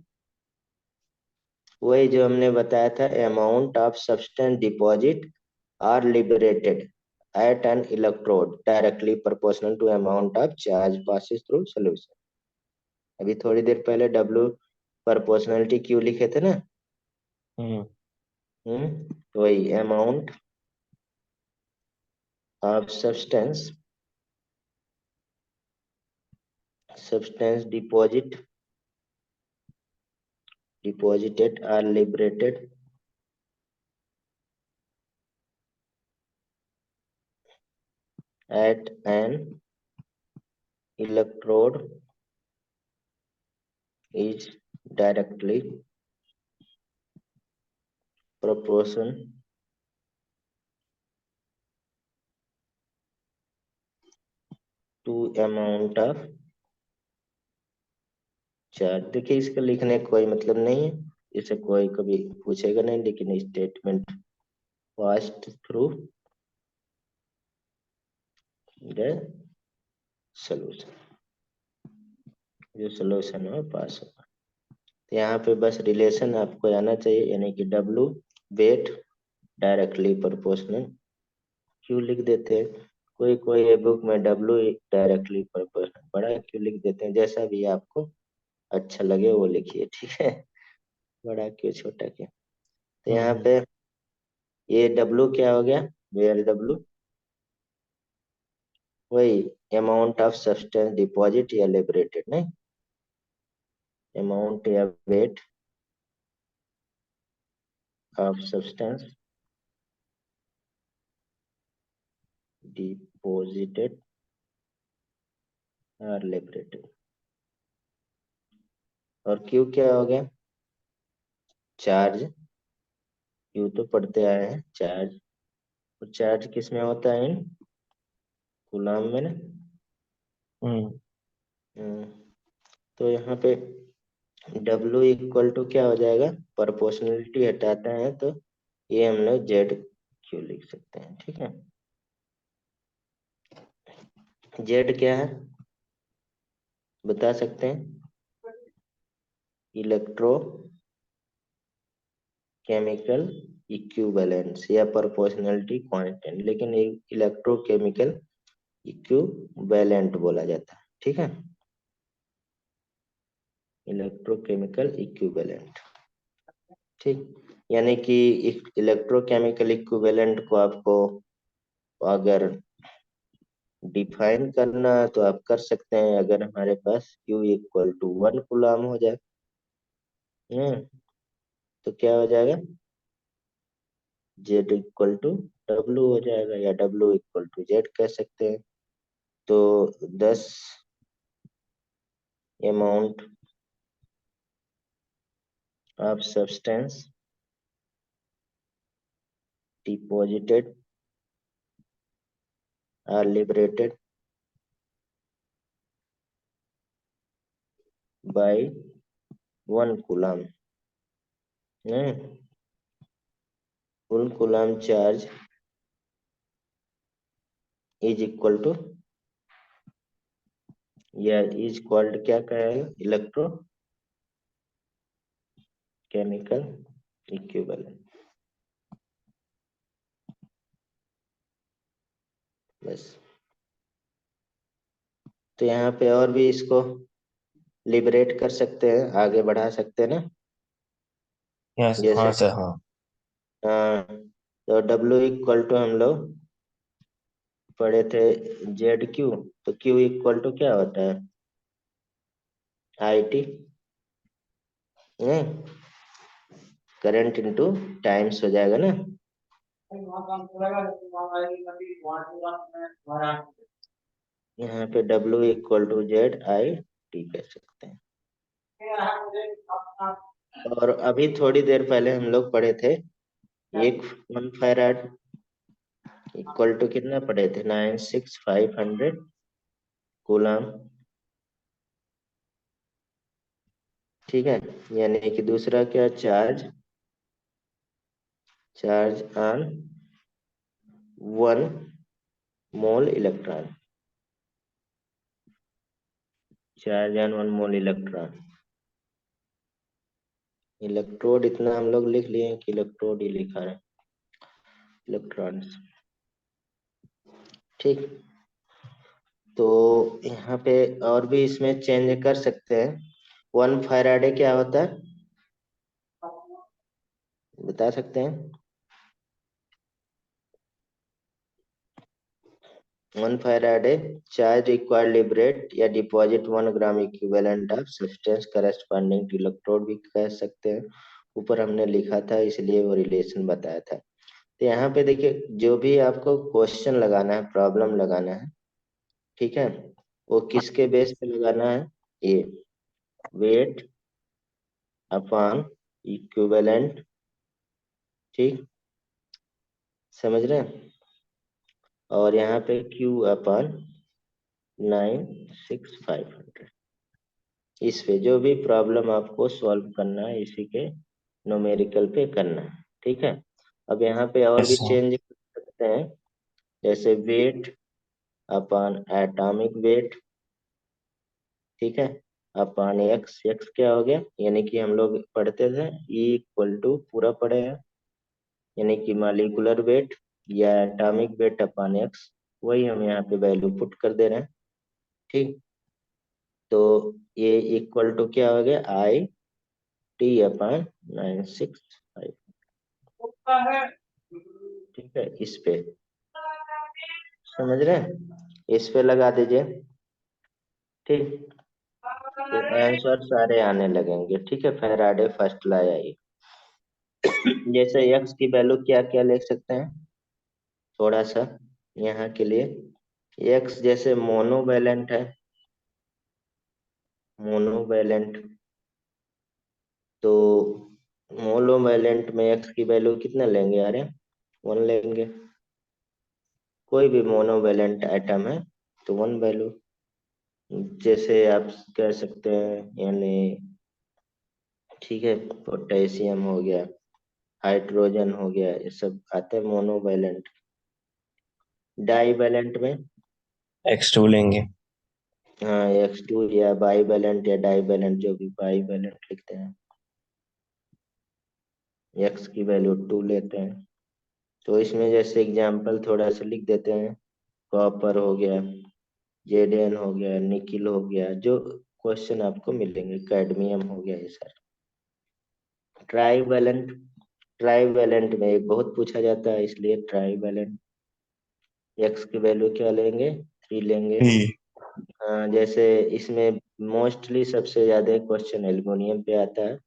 वही जो हमने बताया था, amount of substance deposit or liberated at an electrode directly proportional to amount of charge passes through solution. अभी थोड़ी देर पहले डब्ल्यू प्रोपोर्शनलिटी क्यू लिखे थे ना। हम्म। वही amount of substance deposited or liberated at an electrode is directly proportional to amount of charge. देखिए इसका लिखने का कोई मतलब नहीं है, इसे कोई कभी पूछेगा नहीं, लेकिन statement passed through the solution, जो सॉल्यूशन है पास होगा। तो यहाँ पे बस रिलेशन आपको आना चाहिए, यानी कि डब्लू वेट डायरेक्टली प्रोपोर्शनल, क्यों लिख देते हैं कोई कोई ये बुक में डब्लू डायरेक्टली प्रोपोर्शनल बड़ा क्यों लिख देते हैं, जैसा भी आपको अच्छा लगे वो लिखिए, ठीक है। बड़ा क्यों छोटा क्यों। तो यहाँ हम्म। पे ये डब्लू क्या हो गया, वेयर डब्लू, वही अमाउंट ऑफ सब्सटेंस डिपॉजिट या लिबरेटेड, नहीं, अमाउंट या वेट ऑफ सब्सटेंस डिपॉजिटेड और लिबरेटेड। और क्यू क्या हो गया, चार्ज, क्यू तो पढ़ते आए हैं चार्ज, और चार्ज किस में होता है, इन कूलम में ना। हम्म। हम्म, तो यहाँ पे W इक्वल टू क्या हो जाएगा, प्रोपोर्शनलिटी हटाते हैं तो ये हम लोग जेड क्यू लिख सकते हैं, ठीक है। जेड क्या है बता सकते हैं, इलेक्ट्रो केमिकल इक्विवेलेंस या प्रोपोर्शनलिटी कांस्टेंट, लेकिन इलेक्ट्रोकेमिकल इक्विवेलेंट बोला जाता है, ठीक है, इलेक्ट्रोकेमिकल इक्विवेलेंट, ठीक। यानी कि इलेक्ट्रोकेमिकल इक्विवेलेंट को आपको अगर डिफाइन करना है तो आप कर सकते हैं, अगर हमारे पास Q इक्वल टू 1 कूलम हो जाए, हम्म, तो क्या हो जाएगा, Z इक्वल टू डब्लू हो जाएगा, या डब्लू इक्वल टू जेड कह सकते हैं। तो 10 amount of substance deposited or liberated by 1 coulomb. Full coulomb charge is equal to, या इज कॉल्ड क्या कहेगा, इलेक्ट्रो केमिकल इक्विवेलेंट। बस। तो यहाँ पे और भी इसको लिबरेट कर सकते हैं, आगे बढ़ा सकते हैं ना। यस, हाँ जैसे सर, हाँ। तो डब्ल्यू इक्वल टू हम लोग पढ़े थे जेड क्यू। तो क्यू इक्वल टू क्या होता है, I T, current into times हो जाएगा ना। यहाँ पे W equal to Z I T कह सकते हैं। और अभी थोड़ी देर पहले हम लोग पढ़े थे एक 1 फैराड इक्वल टू कितना पढ़े थे, 96500 कूलम। ठीक है, यानी कि दूसरा क्या, charge charge on 1 mole electron, charge on 1 mole electron. Electrode इतना हम लोग लिख लिए हैं कि इलेक्ट्रोड ही लिखा है, इलेक्ट्रॉन्स। ठीक। तो यहाँ पे और भी इसमें चेंज कर सकते हैं। 1 फैराडे क्या होता है, बता सकते हैं। 1 फैराडे चार्ज रिक्वायर्ड लिबरेट या deposit 1 gram equivalent of substance corresponding to electrode भी कह सकते हैं। ऊपर हमने लिखा था इसलिए वो रिलेशन बताया था। तो यहाँ पे देखिए, जो भी आपको क्वेश्चन लगाना है, प्रॉब्लम लगाना है, ठीक है, वो किसके बेस पे लगाना है, ये वेट अपॉन इक्विवेलेंट। ठीक, समझ रहे हैं। और यहाँ पे क्यू अपॉन 96500। इस पे जो भी प्रॉब्लम आपको सॉल्व करना है इसी के न्यूमेरिकल पे करना है। ठीक है। अब यहाँ पे और यस भी सर। चेंज कर सकते हैं, जैसे वेट अपॉन एटॉमिक वेट। ठीक है, अपॉन एक्स, एक्स क्या हो गया, यानी कि हम लोग पढ़ते थे ई इक्वल टू पूरा पढ़े हैं, यानी कि मॉलिक्यूलर वेट या एटॉमिक वेट अपॉन एक्स। वही हम यहाँ पे वैल्यू पुट कर दे रहे हैं। ठीक। तो ये इक्वल टू क्या हो गया, आई टी अपॉन 965। ठीक है, इस पे समझ रहे हैं, इस पे लगा दीजिए। ठीक। तो आंसर सारे आने लगेंगे। ठीक है, फैराडे फर्स्ट लाया ये। जैसे एक्स की वैल्यू क्या क्या ले सकते हैं, थोड़ा सा यहाँ के लिए। एक्स जैसे मोनोवैलेंट है, मोनोवैलेंट, तो मोनोवैलेंट में एक्स की वैल्यू कितना लेंगे, अरे 1 लेंगे। कोई भी मोनोवैलेंट आइटम है तो 1 वैल्यू। जैसे आप कह सकते हैं, यानी ठीक है, पोटेशियम हो गया, हाइड्रोजन हो गया, ये सब आते हैं मोनोवैलेंट। डाईवैलेंट में X2 लेंगे। हाँ X2, या बाईवैलेंट या डाईवैलेंट, जो भी बाईवैलेंट लिखते हैं, एक्स की वैल्यू 2 लेते हैं। तो इसमें जैसे एग्जांपल थोड़ा सा लिख देते हैं, कॉपर हो गया, जेडेन हो गया, निकिल हो गया, जो क्वेश्चन आपको मिलेंगे, कैडमियम हो गया, ये सारे। ट्राईवैलेंट, ट्राईवैलेंट में एक बहुत पूछा जाता है, इसलिए ट्राईवैलेंट। एक्स की वैल्यू क्या लेंगे, 3 लेंगे। थ्री। जैसे इसमें मोस्टली सबसे ज्यादा क्वेश्चन एल्युमिनियम पे आता है,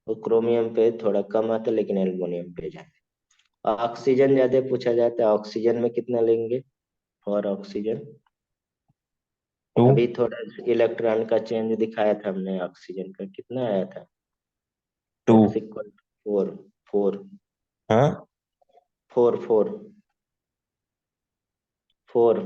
और क्रोमियम पे थोड़ा कम आता है, लेकिन एल्युमिनियम पे जाए। ऑक्सीजन ज्यादा पूछा जाता है, ऑक्सीजन में कितना लेंगे? For oxygen two. अभी थोड़ा इलेक्ट्रॉन का चेंज दिखाया था हमने, ऑक्सीजन का कितना आया था? Two. It's equal four. Four. हाँ। Four four. फोर।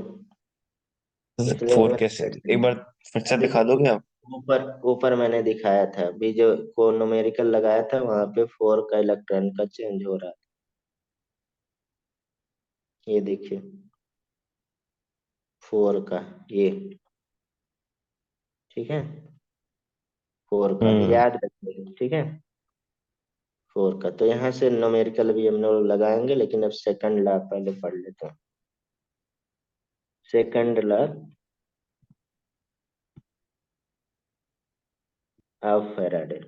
इसलिए फोर कैसे? एक मैंने बार फिर से देख, दिखा दोगे आप? ऊपर ऊपर मैंने दिखाया था अभी, जो को न्यूमेरिकल लगाया था वहां पे फोर का इलेक्ट्रॉन का चेंज हो रहा था। ये देखिए, फोर का, ये, ठीक है, फोर का हम्म। याद रखिए, ठीक है। फोर का तो यहाँ से न्यूमेरिकल भी हम लोग लगाएंगे, लेकिन अब सेकंड लॉ पहले पढ़ लेते हैं। Second law of Faraday.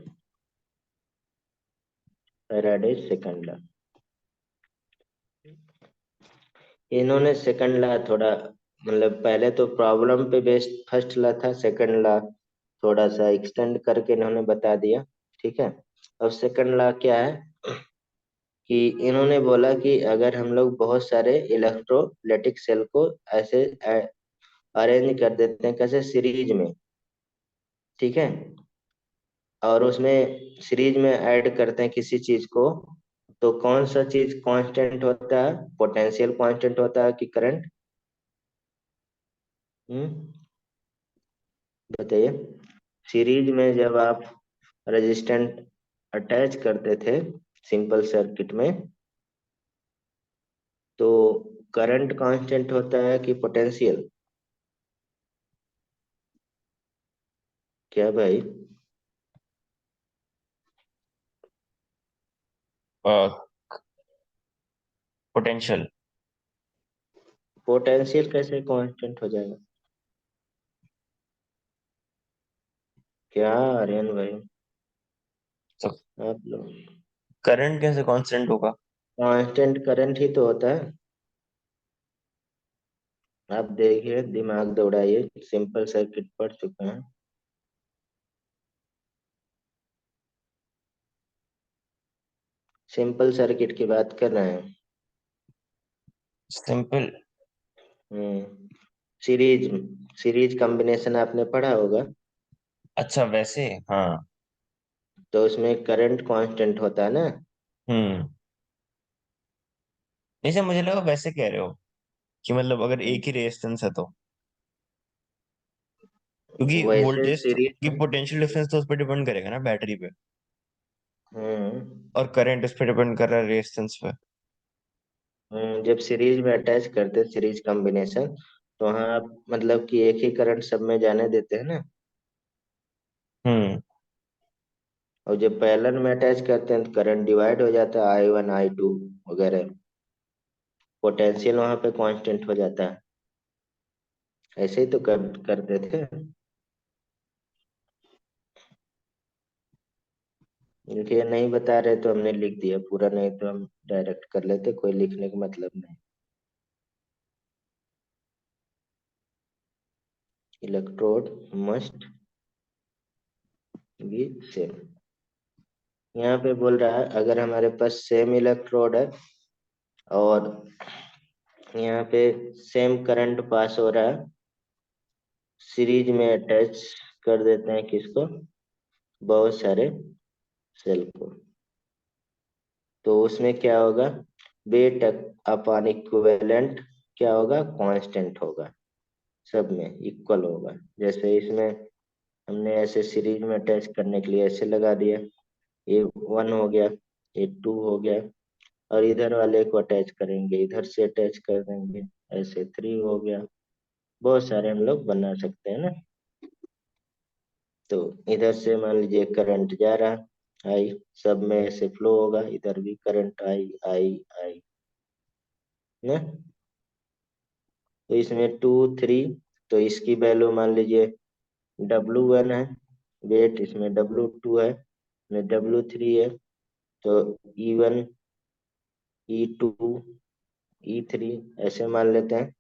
Faraday second law. इन्होंने सेकंड लॉ थोड़ा, मतलब पहले तो प्रॉब्लम पे बेस्ड फर्स्ट लॉ था, सेकंड लॉ थोड़ा सा एक्सटेंड करके इन्होंने बता दिया, ठीक है। अब सेकंड लॉ क्या है कि इन्होंने बोला कि अगर हम लोग बहुत सारे इलेक्ट्रोलाइटिक सेल को ऐसे अरेंज कर देते हैं, कैसे, सीरीज में, ठीक है, और उसमें सीरीज में ऐड करते हैं किसी चीज को, तो कौन सा चीज कांस्टेंट होता है? पोटेंशियल कांस्टेंट होता है कि करंट? हम्म, बताइए। सीरीज में जब आप रेजिस्टेंट अटैच करते थे सिंपल सर्किट में, तो करंट कांस्टेंट होता है कि पोटेंशियल? क्या भाई? पोटेंशियल। पोटेंशियल कैसे कांस्टेंट हो जाएगा? क्या आर्यन भाई, तो आप लोग, करंट कैसे कांस्टेंट होगा? कांस्टेंट करंट ही तो होता है। आप देखिए, दिमाग दौड़ाइए, सिंपल सर्किट पढ़ चुके हैं। सिंपल सर्किट की बात कर रहे हैं। सिंपल। सीरीज, सीरीज कॉम्बिनेशन आपने पढ़ा होगा। अच्छा वैसे। हाँ। तो उसमें करंट कांस्टेंट होता है ना। हम्म। जैसे मुझे लगा वैसे कह रहे हो कि मतलब अगर एक ही रेजिस्टेंस है तो, क्योंकि वैसे वोल्टेज तो सीरीज की में, पोटेंशियल डिफरेंस तो उस पर डिपेंड करेगा ना, बैटरी पे। हम्म और करंट उस पर डिपेंड कर रहा है रेजिस्टेंस पे। जब सीरीज में अटैच करते सीरीज कॉम्बिनेशन, तो वहाँ आप मतलब कि एक ही करंट सब में जाने देते हैं ना। हम्म। और जब पैरेलल में अटैच करते हैं तो करंट डिवाइड हो जाता है, I1 I2 वगैरह, पोटेंशियल वहां पे कांस्टेंट हो जाता है। ऐसे ही तो करते थे। देखिए, नहीं बता रहे तो हमने लिख दिया पूरा, नहीं तो हम डायरेक्ट कर लेते, कोई लिखने का मतलब नहीं। Electrode must be same. यहाँ पे बोल रहा है अगर हमारे पास सेम इलेक्ट्रोड है और यहाँ पे सेम करंट पास हो रहा है, सीरीज में अटैच कर देते हैं किसको? बहुत सारे सेल को, तो उसमें क्या होगा? वेट अपॉन इक्विवेलेंट क्या होगा? कांस्टेंट होगा, सब में इक्वल होगा। जैसे इसमें हमने ऐसे सीरीज में अटैच करने के लिए ऐसे लगा दिया, ये वन हो गया, ये टू हो गया, और इधर वाले को अटैच करेंगे, इधर से अटैच कर देंगे, ऐसे थ्री हो गया। बहुत सारे हम लोग बना सकते हैं ना। तो इधर से मान लीजिए करंट जा रहा, आई, सब में ऐसे फ्लो होगा, इधर भी करंट आई आई आई ना। तो इसमें टू थ्री, तो इसकी वैल्यू मान लीजिए W1 है, वेट इसमें W2 है, इसमें W3 है, तो E1 E2 E3 ऐसे मान लेते हैं।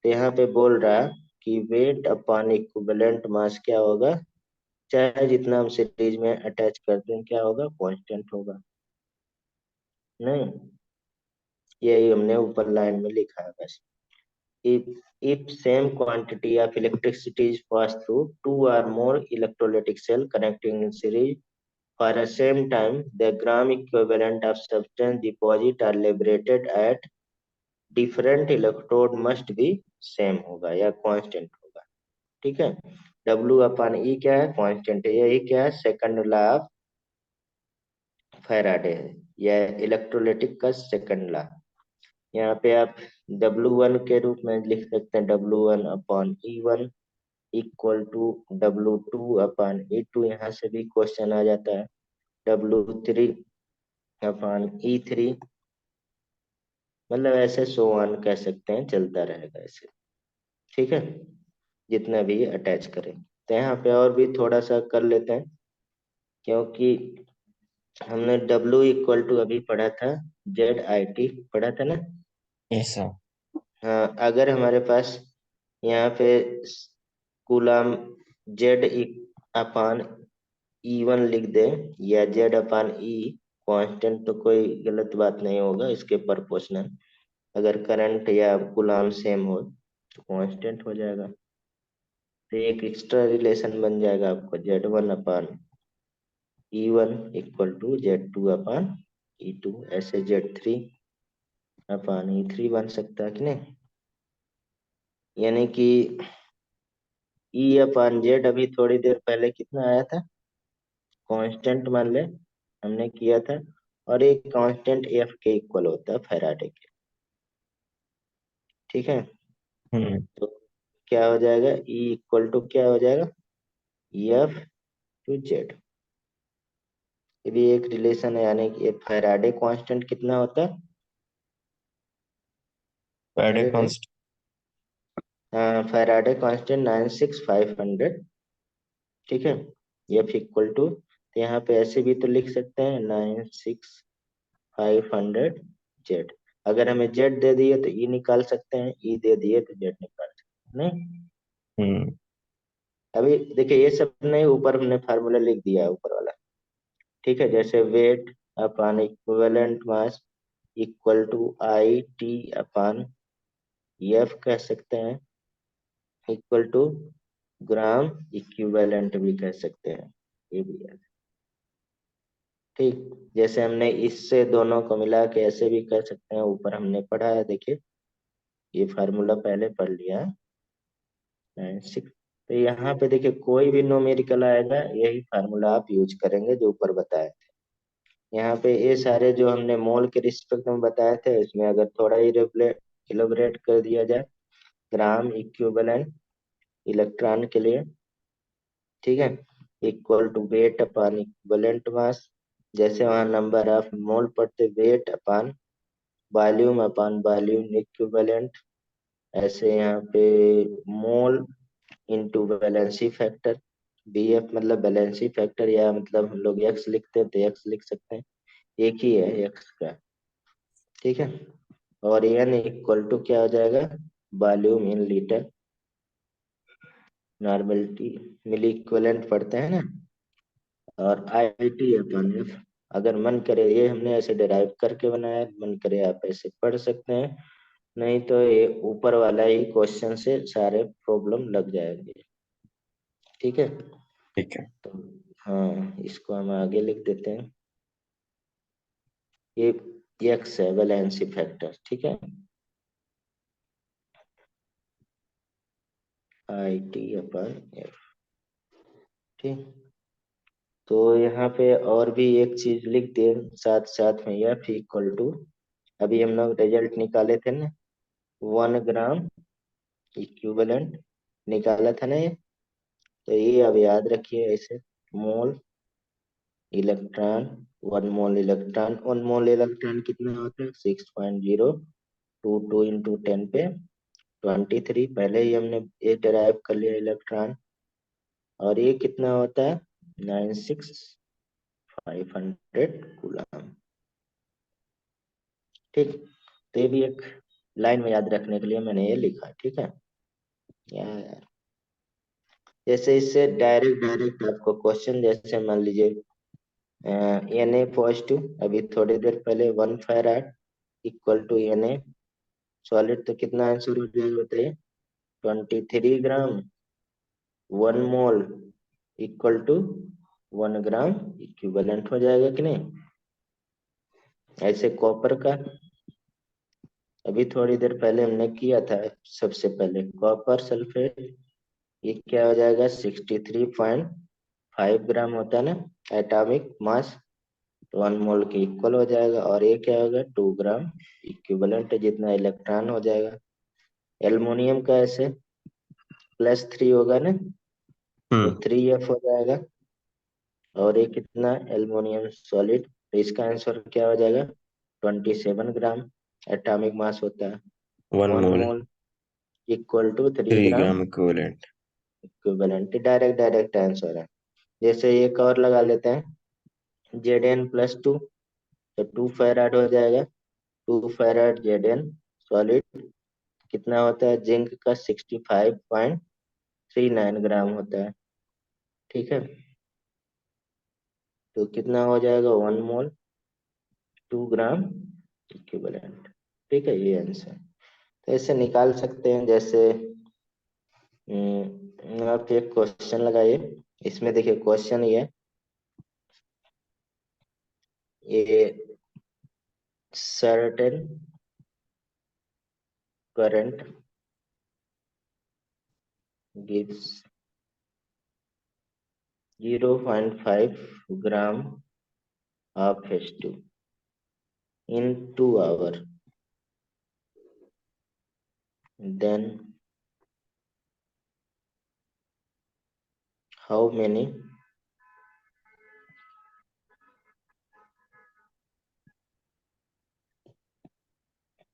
तो यहाँ पे बोल रहा है कि वेट अपॉन इक्विवेलेंट मास क्या होगा? चाहे जितना हम सीरीज में अटैच करते हैं क्या होगा? कांस्टेंट होगा। नहीं, यही हमने ऊपर लाइन में लिखा है बस। if if same quantity of electricity is passed through two or more electrolytic cell connecting in series for a same time, the gram equivalent of substance deposit are liberated at different electrode must be same होगा या constant होगा। ठीक है। W अपन E क्या है, constant है। यही क्या है, सेकंड लॉ ऑफ फैराडे है, यह इलेक्ट्रोलिटिक का सेकंड लॉ। यहाँ पे आप W1 के रूप में लिख सकते हैं, W1 upon E1 equal to W2 upon E2। यहाँ से भी क्वेश्चन आ जाता है, W3 अपॉन E3। मतलब ऐसे सो ऑन कह सकते हैं, चलता रहेगा ऐसे। ठीक है, जितना भी अटैच करें। तो यहाँ पे और भी थोड़ा सा कर लेते हैं, क्योंकि हमने W इक्वल टू अभी पढ़ा था, ZIT पढ़ा था ना। ऐसा। हाँ, अगर हमारे पास यहाँ पे कूलम जेड अपान E1 लिख दे या जेड अपान ई कांस्टेंट, तो कोई गलत बात नहीं होगा इसके प्रोपोर्शनल। अगर करंट या कूलम सेम हो तो कांस्टेंट हो जाएगा। तो एक एक्स्ट्रा रिलेशन बन जाएगा आपको, Z1 upon E1 equal to Z2 upon E2। ऐसे Z3 अपान E3 बन सकता है कि नहीं। यानी कि E अपान जेड अभी थोड़ी देर पहले कितना आया था, कांस्टेंट मान ले हमने किया था। और एक कांस्टेंट एफ के इक्वल होता है फैराडे के। ठीक है। हम्म। तो क्या हो जाएगा, ई इक्वल टू क्या हो जाएगा, एफ टू जेड। ये भी एक रिलेशन है, यानी कि फैराडे कांस्टेंट कितना होता है। पैडे अरे भाई, कॉन्स्ट। Faraday constant 96500। ठीक है। एफ इक्वल टू, तो यहाँ पे ऐसे भी तो लिख सकते हैं 96500 जेड। अगर हमें जेड दे दिए तो ई निकाल सकते हैं, ई दे दिए तो जेड निकाल सकते हैं, नहीं। हम्म। अभी देखिए, ये सब नहीं, ऊपर हमने फार्मूला लिख दिया है ऊपर वाला। ठीक है, जैसे weight upon equivalent mass equal to I T upon F कह सकते हैं, इक्वल टू ग्राम इक्विवेलेंट भी कह सकते हैं, ये भी है। ठीक, जैसे हमने इससे दोनों को मिला के ऐसे भी कर सकते हैं, ऊपर हमने पढ़ा है, देखिए ये फार्मूला पहले पढ़ लिया है। 96। तो यहाँ पे देखिए कोई भी न्यूमेरिकल आएगा, यही फार्मूला आप यूज करेंगे जो ऊपर बताए। यहाँ पे ये सारे जो हमने मोल के रिस्पेक्ट में बताए थे, इसमें अगर थोड़ा इलेबोरेट कर दिया जाए, ग्राम इक्विवेलेंट इलेक्ट्रॉन के लिए। ठीक है, equal to weight upon equivalent mass. जैसे वहां नंबर ऑफ मोल पढ़ते, weight upon volume upon volume equivalent. ऐसे यहाँ पे mole into valency factor. BF मतलब वैलेंसी फैक्टर, या मतलब हम लोग एक्स लिखते हैं तो एक्स लिख सकते हैं, एक ही है एक्स का। ठीक है। और एन इक्वल टू क्या हो जाएगा, volume in litre, normality milli equivalent पढ़ते हैं ना। और IT अपन एफ। अगर मन करे, ये हमने ऐसे डिराइव करके बनाया, मन करे आप ऐसे पढ़ सकते हैं, नहीं तो ये ऊपर वाला ही क्वेश्चन से सारे प्रॉब्लम लग जाएंगे। ठीक है। ठीक है। तो हाँ, इसको हम आगे लिख देते हैं। ये एक्स है वैलेंसी फैक्टर। ठीक है, IT अपन एफ। ठीक, तो यहाँ पे और भी एक चीज लिख दिए साथ साथ में, एफ इक्वल टू, अभी हम लोग रिजल्ट निकाले थे ना, 1 ग्राम इक्विवेलेंट निकाला था ना ये। तो ये अब याद रखिए ऐसे, मोल electron, 1 mole electron, 1 mole electron कितना होता है, 6.022 इंटू 10 पे 23। पहले ही हमने ये डिराइव कर लिया इलेक्ट्रॉन। और ये कितना होता है, 96500 कूलम। ठीक, तो ये भी एक लाइन में याद रखने के लिए मैंने ये लिखा। ठीक है यार। जैसे इससे डायरेक्ट डायरेक्ट आपको क्वेश्चन, जैसे मान लीजिए Na पॉजिटिव, अभी थोड़ी देर पहले 1 faraday equal to Na solid, तो कितना आंसर हो जाएगा बताइए? 23 gram 1 mole equal to 1 gram equivalent हो जाएगा कि नहीं? ऐसे कॉपर का अभी थोड़ी देर पहले हमने किया था। सबसे पहले कॉपर सल्फेट, ये क्या हो जाएगा? 63.5 ग्राम होता है ना एटॉमिक मास, तो 1 मोल के इक्वल हो जाएगा। और ये क्या होगा? 2 ग्राम इक्विवेलेंट, जितना इलेक्ट्रॉन हो जाएगा। एल्युमिनियम का ऐसे +3 होगा ना, तो हम्म 3F हो जाएगा। और ये कितना एल्युमिनियम सॉलिड, तो इसका आंसर क्या हो जाएगा? 27 ग्राम एटॉमिक मास होता है। One one mole mole equal to three 3 gram gram equivalent. Equivalent, direct direct answer है। जैसे एक और लगा लेते हैं, Zn+2, तो 2 फैराड हो जाएगा। 2 फैराड सॉलिड कितना होता है? जिंक का 65.39 ग्राम होता है। ठीक है, तो कितना हो जाएगा? 1 मोल 2 ग्राम इक्विवेलेंट। ठीक है, ये आंसर। तो ऐसे निकाल सकते हैं। जैसे आप एक क्वेश्चन लगाइए, इसमें देखिए क्वेश्चन ये है, ये certain current gives 0.5 gram of H2 in 2 hours, then how many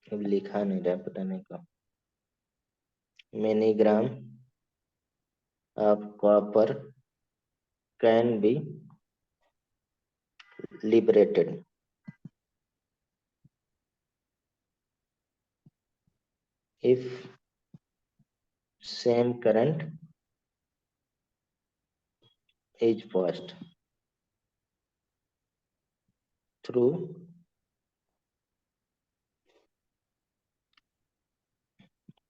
अब लिखा नहीं रहा, पता नहीं कब, many gram of copper can be liberated if same current is passed through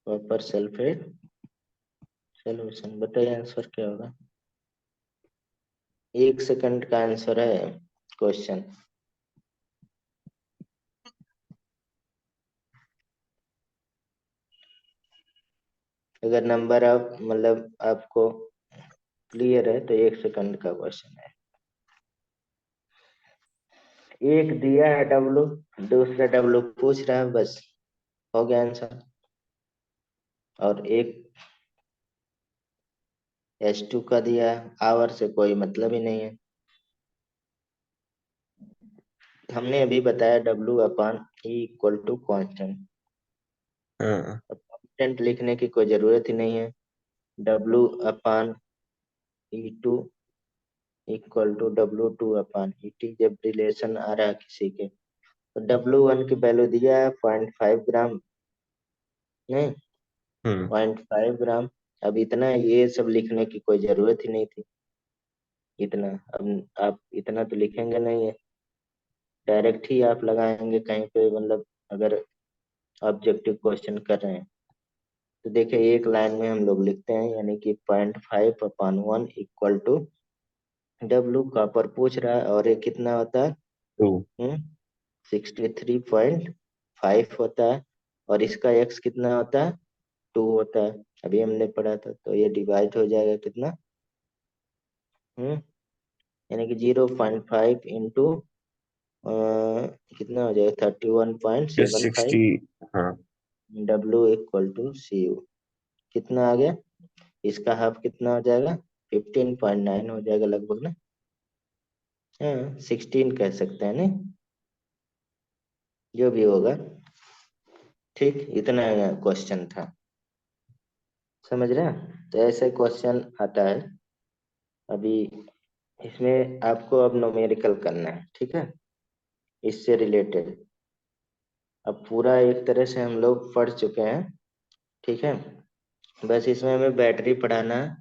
copper sulfate solution। बताइए आंसर क्या होगा? 1 सेकंड का आंसर है क्वेश्चन। अगर नंबर आप मतलब आपको क्लियर है तो 1 सेकंड का क्वेश्चन है। एक दिया है डब्लू, दूसरा डब्लू पूछ रहा है, बस हो गया आंसर। और एक H2 का दिया है, आवर से कोई मतलब ही नहीं है। हमने अभी बताया W/E = हाँ। अब कांस्टेंट लिखने की कोई जरूरत ही नहीं है। W/E2 = W2/ET, जब रिलेशन आ रहा है किसी के, तो W1 की वैल्यू दिया है 0.5 ग्राम, नहीं हम्म 0.5 ग्राम। अब इतना ये सब लिखने की कोई जरूरत ही नहीं थी। इतना अब आप इतना तो लिखेंगे नहीं है, डायरेक्ट ही आप लगाएंगे कहीं पे, मतलब अगर ऑब्जेक्टिव क्वेश्चन कर रहे हैं। तो देखिए एक लाइन में हम लोग लिखते हैं, यानी कि 0.5/1 = W कॉपर पूछ रहा है, और ये कितना होता है? 2 63.5 होता है। और इसका x कितना होता है? 2 होता है, अभी हमने पढ़ा था। तो ये डिवाइड हो जाएगा कितना, यानी कि 0.5 इंटू कितना हो जाएगा? 31.75। 60। हाँ W = कितना आ गया? इसका हाफ कितना हो जाएगा? 15.9 हो जाएगा लगभग ना। हाँ, 16 कह सकते हैं ना, जो भी होगा। ठीक, इतना क्वेश्चन था, समझ रहे हैं? तो ऐसे क्वेश्चन आता है। अभी इसमें आपको अब न्यूमेरिकल करना है, ठीक है, इससे रिलेटेड। अब पूरा एक तरह से हम लोग पढ़ चुके हैं, ठीक है। बस इसमें हमें बैटरी पढ़ाना है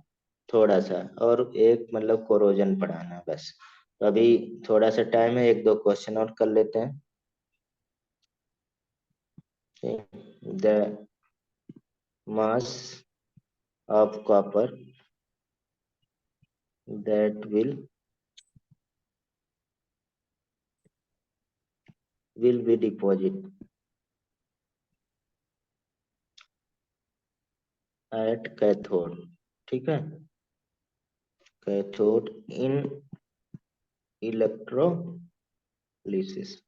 थोड़ा सा, और एक मतलब कोरोजन पढ़ाना है बस। तो अभी थोड़ा सा टाइम है, 1-2 क्वेश्चन और कर लेते हैं। See, the mass of copper that will be deposited at cathode, ठीक है, cathode in electrolysis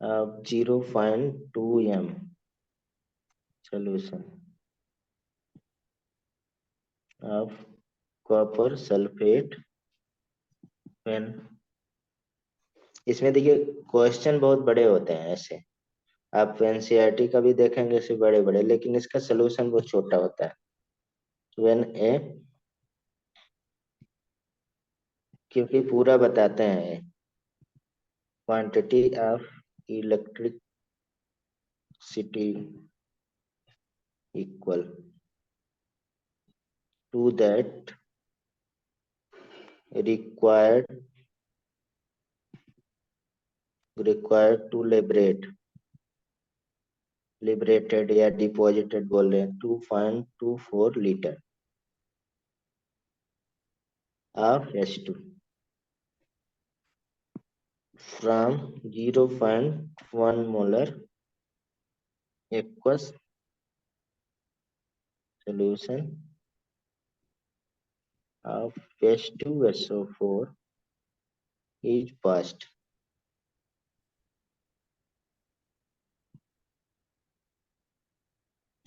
of 0.2 m solution of copper sulfate when, इसमें देखिए क्वेश्चन बहुत बड़े होते हैं ऐसे, आप एनसीईआरटी का भी देखेंगे इसे बड़े बड़े, लेकिन इसका सोल्यूशन बहुत छोटा होता है। व्हेन ए, क्योंकि पूरा बताते हैं, quantity of electricity equal to that required required to liberated या डिपॉजिटेड बोल रहे हैं 2.24 litre of H2 from 0.1 molar aqueous solution of H2SO4 is passed।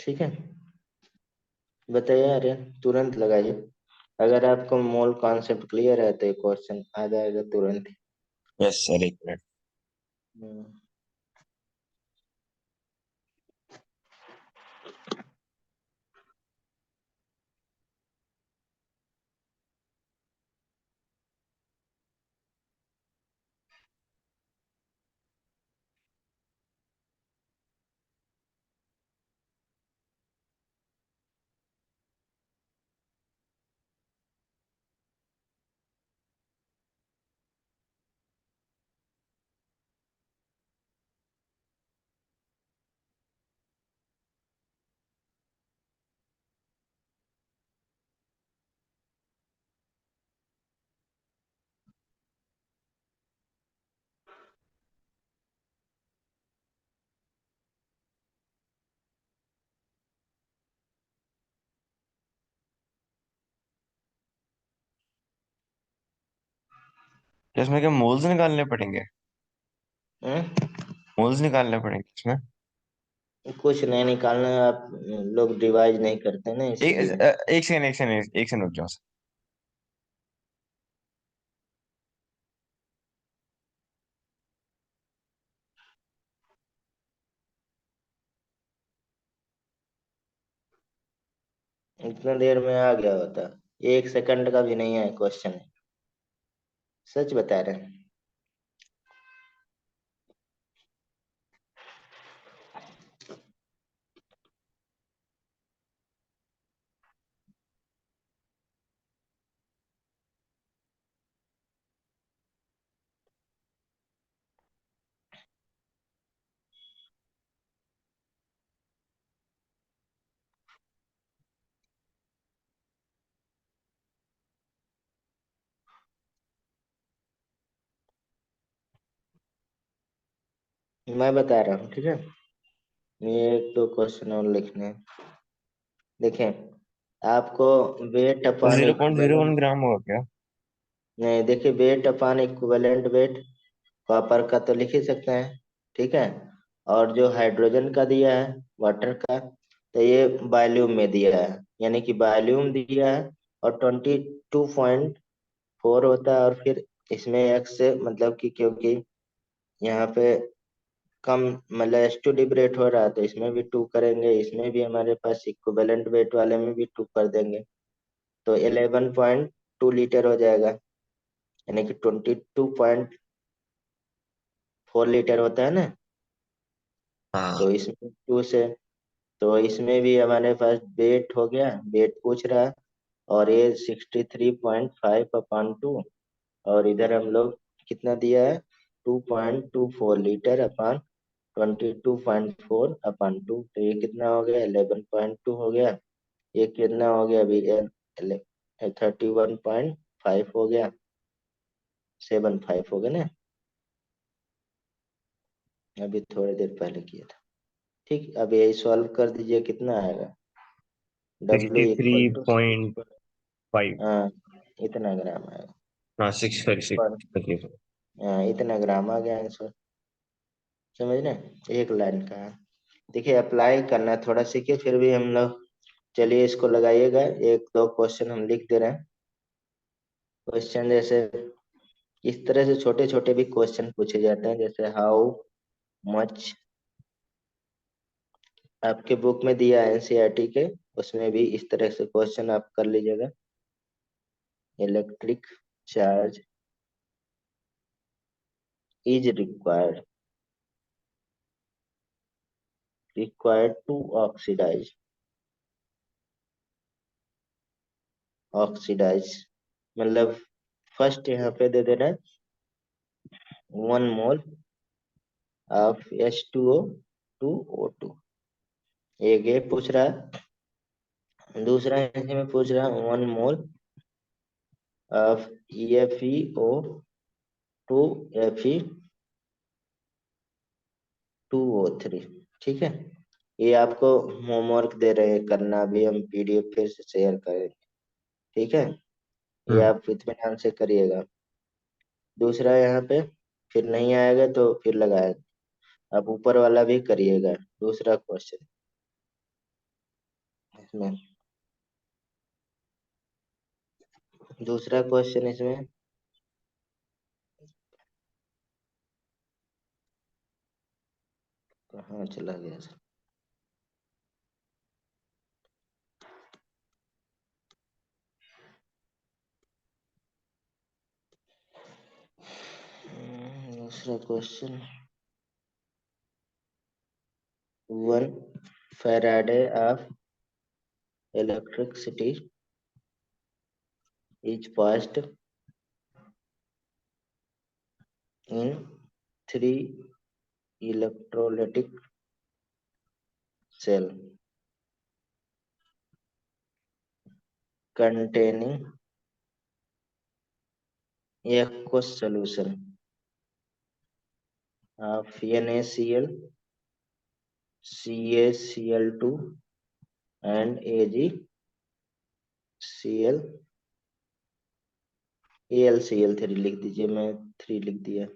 ठीक है, बताइए, अरे तुरंत लगाइए, अगर आपको मोल कॉन्सेप्ट क्लियर है तो ये क्वेश्चन आ जाएगा तुरंत ही। यस सर, एक मिनट। हम्म, तो इसमें क्या मोल्स निकालने पड़ेंगे? मोल्स निकालने पड़ेंगे इसमें? कुछ नहीं निकालना है, आप लोग रिवाइज नहीं करते ना एक इसीलिए। एक सेकंड, एक सेकंड, एक सेकंड रुक जाओ। इतना देर में आ गया होता, 1 सेकंड का भी नहीं है क्वेश्चन, सच बता रहे हैं। मैं बता रहा हूँ, ठीक है, ये 1-2 क्वेश्चन और लिखने हैं। देखें, आपको वेट तो अपान 0.01 इक्विवेलेंट, ग्राम होगा क्या? नहीं देखिए, वेट अपान इक्विवेलेंट वेट कॉपर का तो लिख ही सकते हैं, ठीक है, और जो हाइड्रोजन का दिया है, वाटर का, तो ये वॉल्यूम में दिया है, यानी कि वॉल्यूम दिया है, और 22.4 होता है, और फिर इसमें एक्स से मतलब कि क्योंकि यहाँ पे कम मतलब H2 लिबरेट हो रहा है, तो इसमें भी 2 करेंगे, इसमें भी हमारे पास इक्विवेलेंट वेट वाले में भी 2 कर देंगे, तो 11.2 लीटर हो जाएगा, यानी कि 22.4 लीटर होता है ना, हाँ। तो इसमें 2 से, तो इसमें भी हमारे पास वेट हो गया, वेट पूछ रहा है, और ये 63.5/2, और इधर हम लोग कितना दिया है, 2.24 लीटर अपान 22.4 अपन 2, तो ये कितना हो गया? 11.2 हो गया। ये कितना हो गया अभी? 31.5 हो गया, 75 हो गया ना, अभी थोड़ी देर पहले किया था। ठीक, अब यही सॉल्व कर दीजिए, कितना आएगा? W sixty three equal to, point five हाँ, इतना ग्राम आएगा। हाँ, सिक्स सॉरी पर सिक्स। हाँ, इतना ग्राम आ गया आंसर। समझ रहे? एक लाइन का है। देखिए अप्लाई करना थोड़ा सीखिए फिर भी हम लोग। चलिए इसको लगाइएगा, एक दो क्वेश्चन हम लिख दे रहे हैं। क्वेश्चन जैसे इस तरह से छोटे छोटे भी क्वेश्चन पूछे जाते हैं, जैसे हाउ मच, आपके बुक में दिया है एनसीईआरटी के, उसमें भी इस तरह से क्वेश्चन आप कर लीजिएगा। Electric charge is required to oxidise, मतलब फर्स्ट यहाँ पे दे देना 1 मोल ऑफ H2O, एक ये पूछ रहा है। दूसरा इसमें पूछ रहा है 1 मोल ऑफ EFeO2Fe2O3। ठीक है, ये आपको होमवर्क दे रहे हैं करना, भी हम पीडीएफ फिर से शेयर करेंगे। ठीक है, ये हम्म। आप इत्मीनान से करिएगा। दूसरा यहाँ पे फिर नहीं आएगा तो फिर लगाएगा। आप ऊपर वाला भी करिएगा, दूसरा क्वेश्चन इसमें। दूसरा क्वेश्चन इसमें कहाँ चला गया सर? दूसरा question, 1 Faraday of electricity is passed in 3 electrolytic cell containing aqueous solution of NaCl, CaCl2 and AgCl, AlCl3 लिख दीजिए, मैं 3 लिख दिया।